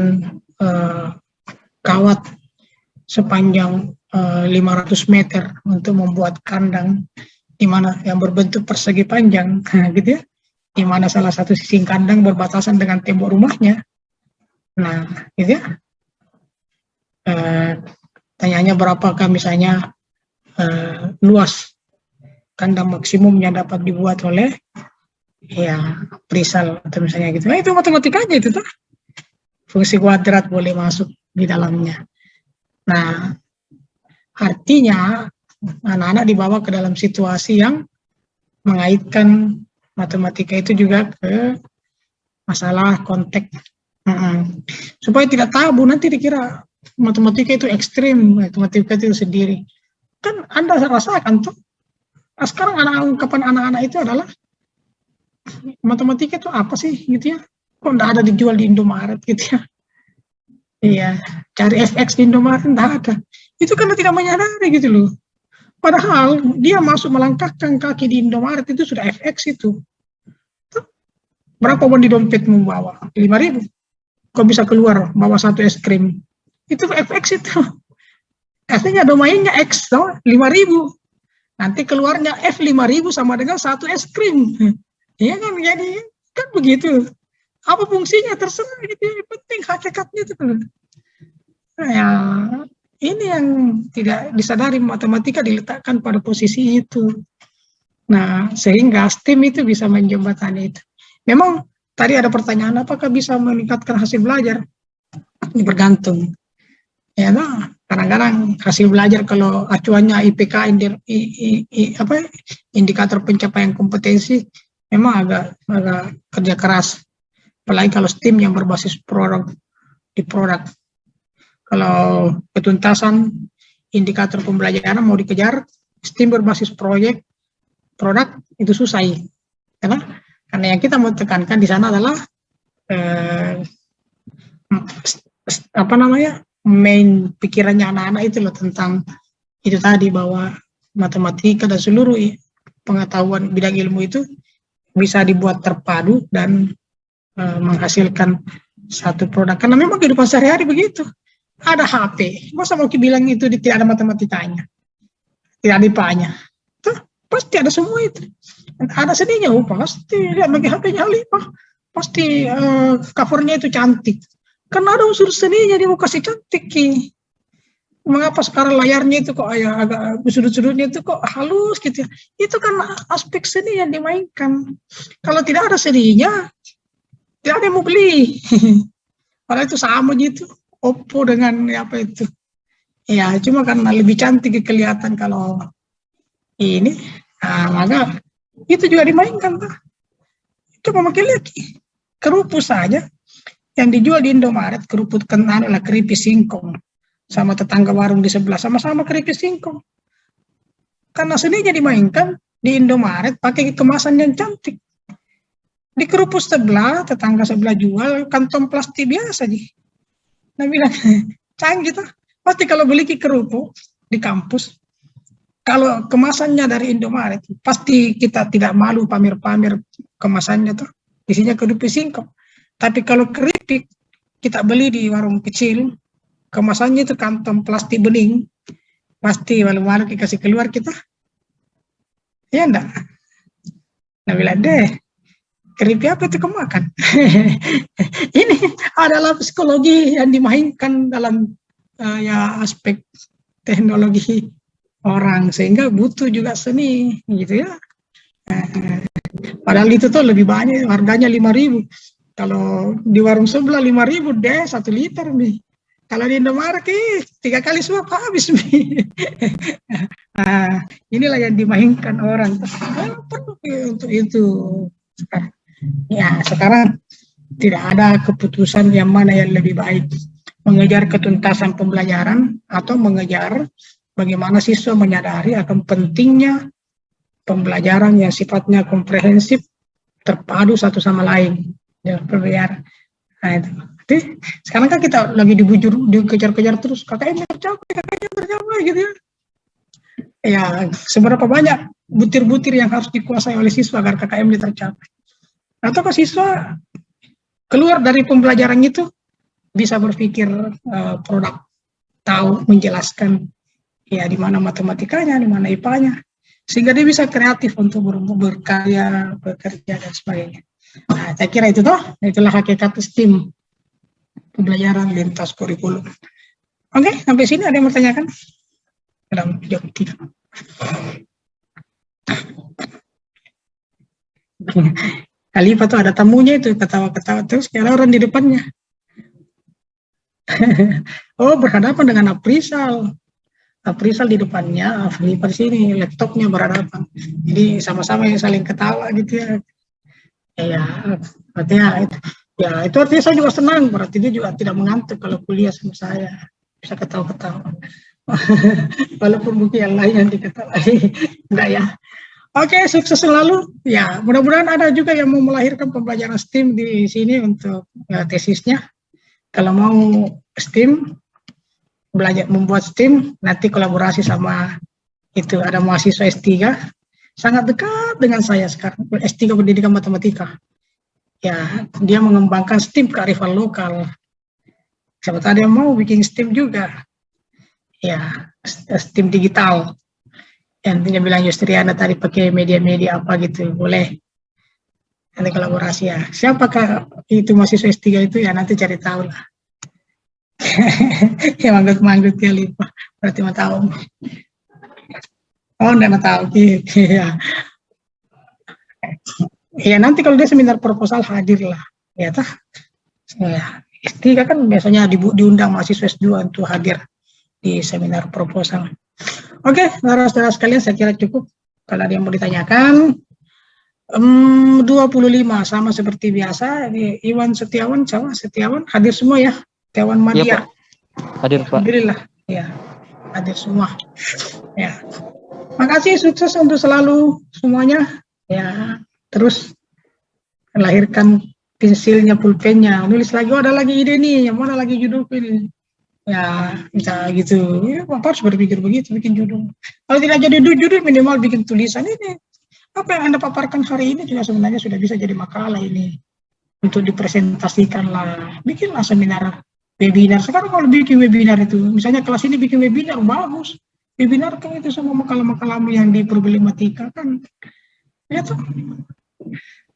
kawat sepanjang 500 meter untuk membuat kandang di mana yang berbentuk persegi panjang, gitu ya, di mana salah satu sisi kandang berbatasan dengan tembok rumahnya. Nah, gitu ya. Tanyanya berapakah misalnya luas kandang maksimumnya dapat dibuat oleh ya Aprisal atau misalnya gitu. Nah, itu matematikanya itu tuh. Fungsi kuadrat boleh masuk di dalamnya. Nah, artinya anak-anak dibawa ke dalam situasi yang mengaitkan matematika itu juga ke masalah konteks. Supaya tidak tabu, nanti dikira matematika itu ekstrim, matematika itu sendiri. Kan Anda rasakan tuh, sekarang ungkapan anak-anak itu adalah matematika itu apa sih gitu ya? Kok enggak ada dijual di Indomaret gitu ya? Iya, cari FX di Indomaret nggak ada. Itu karena tidak menyadari gitu loh. Padahal dia masuk melangkahkan kaki di Indomaret itu sudah FX itu. Berapa uang di dompet membawa? 5.000. Kok bisa keluar bawa satu es krim? Itu FX itu. Artinya domainnya X, 5.000. Nanti keluarnya F5.000 sama dengan satu es krim. Iya kan, jadi kan begitu. Apa fungsinya terserah, gitu. Yang penting hakikatnya itu. Nah, ya, ini yang tidak disadari, matematika diletakkan pada posisi itu. Nah, sehingga STEAM itu bisa menjembatani itu. Memang tadi ada pertanyaan, apakah bisa meningkatkan hasil belajar? Ini bergantung. Ya, nah, kadang-kadang hasil belajar kalau acuannya IPK, indikator pencapaian kompetensi, memang agak kerja keras. Apalagi kalau STEAM yang berbasis produk. Kalau ketuntasan indikator pembelajaran mau dikejar, STEAM berbasis produk itu susah. Karena yang kita mau tekankan di sana adalah main pikirannya anak-anak itu loh, tentang itu tadi, bahwa matematika dan seluruh pengetahuan bidang ilmu itu bisa dibuat terpadu dan menghasilkan satu produk. Karena memang kehidupan sehari-hari begitu. Ada HP, masa mau bilang itu tidak ada matematikanya, tidak ada IPA-nya? Pasti ada semua itu. Ada seninya, pasti lihat bagi HP-nya IPA, pasti covernya itu cantik. Karena ada unsur seninya, dia mau kasih cantik. Mengapa sekarang layarnya itu kok agak sudut-sudutnya itu kok halus gitu ya? Itu kan aspek seni yang dimainkan. Kalau tidak ada seninya, tidak ada yang mau beli. Padahal itu sama gitu, Oppo dengan apa itu. Ya, cuma karena lebih cantik kelihatan kalau ini, maka itu juga dimainkan. Coba makin lihat, kerupuk saja yang dijual di Indomaret, kerupuk kenal adalah keripik singkong, sama tetangga warung di sebelah sama-sama keripik singkong. Karena seninya dimainkan di Indomaret pakai kemasan yang cantik. Di kerupuk sebelah, tetangga sebelah jual kantong plastik biasa aja. Nah bilang, canggih tuh. Pasti kalau beli kerupuk di kampus, kalau kemasannya dari Indomaret, pasti kita tidak malu pamer-pamer kemasannya tuh. Isinya keripik singkong. Tapi kalau keripik kita beli di warung kecil, kemasannya itu kantong plastik bening, pasti malu-malu dikasih keluar kita. Ya enggak? Nah bilang deh, keripik apa itu kemakan? Ini adalah psikologi yang dimainkan dalam aspek teknologi orang, sehingga butuh juga seni gitu ya. Padahal itu tuh lebih banyak, harganya 5.000. Kalau di warung sebelah 5.000 deh 1 liter nih. Kalau di Indomaret 3 kali suap habis nih. Inilah yang dimainkan orang. Perlu untuk itu. Ya, sekarang tidak ada keputusan yang mana yang lebih baik, mengejar ketuntasan pembelajaran atau mengejar bagaimana siswa menyadari akan pentingnya pembelajaran yang sifatnya komprehensif, terpadu satu sama lain. Ya, berbiar. Nah, itu. Jadi, sekarang kan kita lagi dikejar-kejar terus, KKM tercapai gitu ya. Ya, seberapa banyak butir-butir yang harus dikuasai oleh siswa agar KKM tercapai. Atau siswa keluar dari pembelajaran itu bisa berpikir produk, tahu menjelaskan ya di mana matematikanya, di mana IPA-nya, sehingga dia bisa kreatif untuk berkarya, bekerja dan sebagainya. Nah, saya kira itulah hakikat STEAM, pembelajaran lintas kurikulum. Oke, sampai sini ada yang mau tanyakan? Jawab tidak. Khalifah tuh ada tamunya itu, ketawa-ketawa terus kayak orang di depannya. Oh, berhadapan dengan Aprisal. Aprisal di depannya, Khalifah di sini, laptopnya berhadapan. Jadi sama-sama yang saling ketawa gitu ya. Ya, artinya itu artinya saya juga senang, berarti dia juga tidak mengantuk kalau kuliah sama saya, bisa ketawa-ketawa. Walaupun mungkin yang lain yang diketahui, enggak ya. Oke, sukses selalu. Ya, mudah-mudahan ada juga yang mau melahirkan pembelajaran STEAM di sini untuk tesisnya. kalau mau STEAM, belajar membuat STEAM, nanti kolaborasi sama itu ada mahasiswa S3 sangat dekat dengan saya sekarang, S3 pendidikan matematika. Ya, dia mengembangkan STEAM kearifan lokal. Siapa tahu dia mau bikin STEAM juga. Ya, STEAM digital. Yang dia bilang Yustriana tadi pakai media-media apa gitu, boleh. Nanti kolaborasi ya. Siapakah itu mahasiswa S3 itu ya nanti cari tahu lah. Ya manggut-manggut ya lupa. Berarti mau tahu. Oh, enggak tahu. Iya. Ya nanti kalau dia seminar proposal hadir lah. Ya tah. Ya, S3 kan biasanya diundang mahasiswa S2 untuk hadir di seminar proposal. Oke, saudara-saudara sekalian saya kira cukup. Kalau ada yang mau ditanyakan. 25 sama seperti biasa. Iwan Setiawan hadir semua ya. Setiawan Madia. Iya, Pak. Hadir, Pak. Alhamdulillah. Ya, hadir semua. Ya. Makasih, sukses untuk selalu semuanya. Ya, terus melahirkan pensilnya, pulpennya, nulis lagi, oh ada lagi ide nih, yang mana lagi judul ini. Ya, bisa gitu. Ya, Bapak harus berpikir begitu, bikin judul. Kalau tidak jadi judul, minimal bikin tulisan ini. Apa yang Anda paparkan hari ini juga sebenarnya sudah bisa jadi makalah ini. Untuk dipresentasikan lah. Bikinlah seminar, webinar. Sekarang kalau bikin webinar itu, misalnya kelas ini bikin webinar, bagus. Webinar kan itu semua makalah-makalahmu yang diproblematika kan. Ya tuh.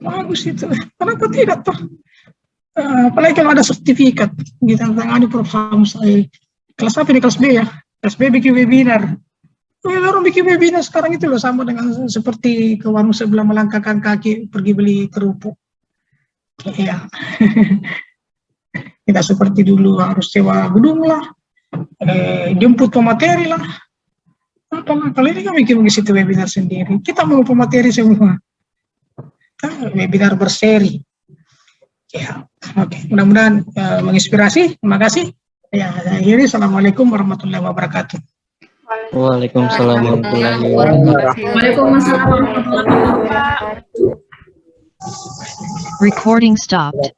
Bagus itu. Kenapa tidak tuh? Apalagi kalau ada sertifikat. Ditantangani Prof. Hamzah. Kelas apa ini? Kelas B ya? Kelas B bikin webinar. Orang bikin webinar sekarang itu loh sama dengan seperti ke warung sebelah melangkahkan kaki pergi beli kerupuk. Ya. Tidak seperti dulu harus sewa gedung lah, jemput pemateri lah. Apa kalau ini kan bikin begitu webinar sendiri. Kita mau pemateri semua. Webinar berseri. Ya, oke. Mudah-mudahan menginspirasi. Terima kasih. Ya, saya akhiri. Assalamualaikum warahmatullahi wabarakatuh. Waalaikumsalam warahmatullahi wabarakatuh. Waalaikumsalam warahmatullahi wabarakatuh. Recording stopped.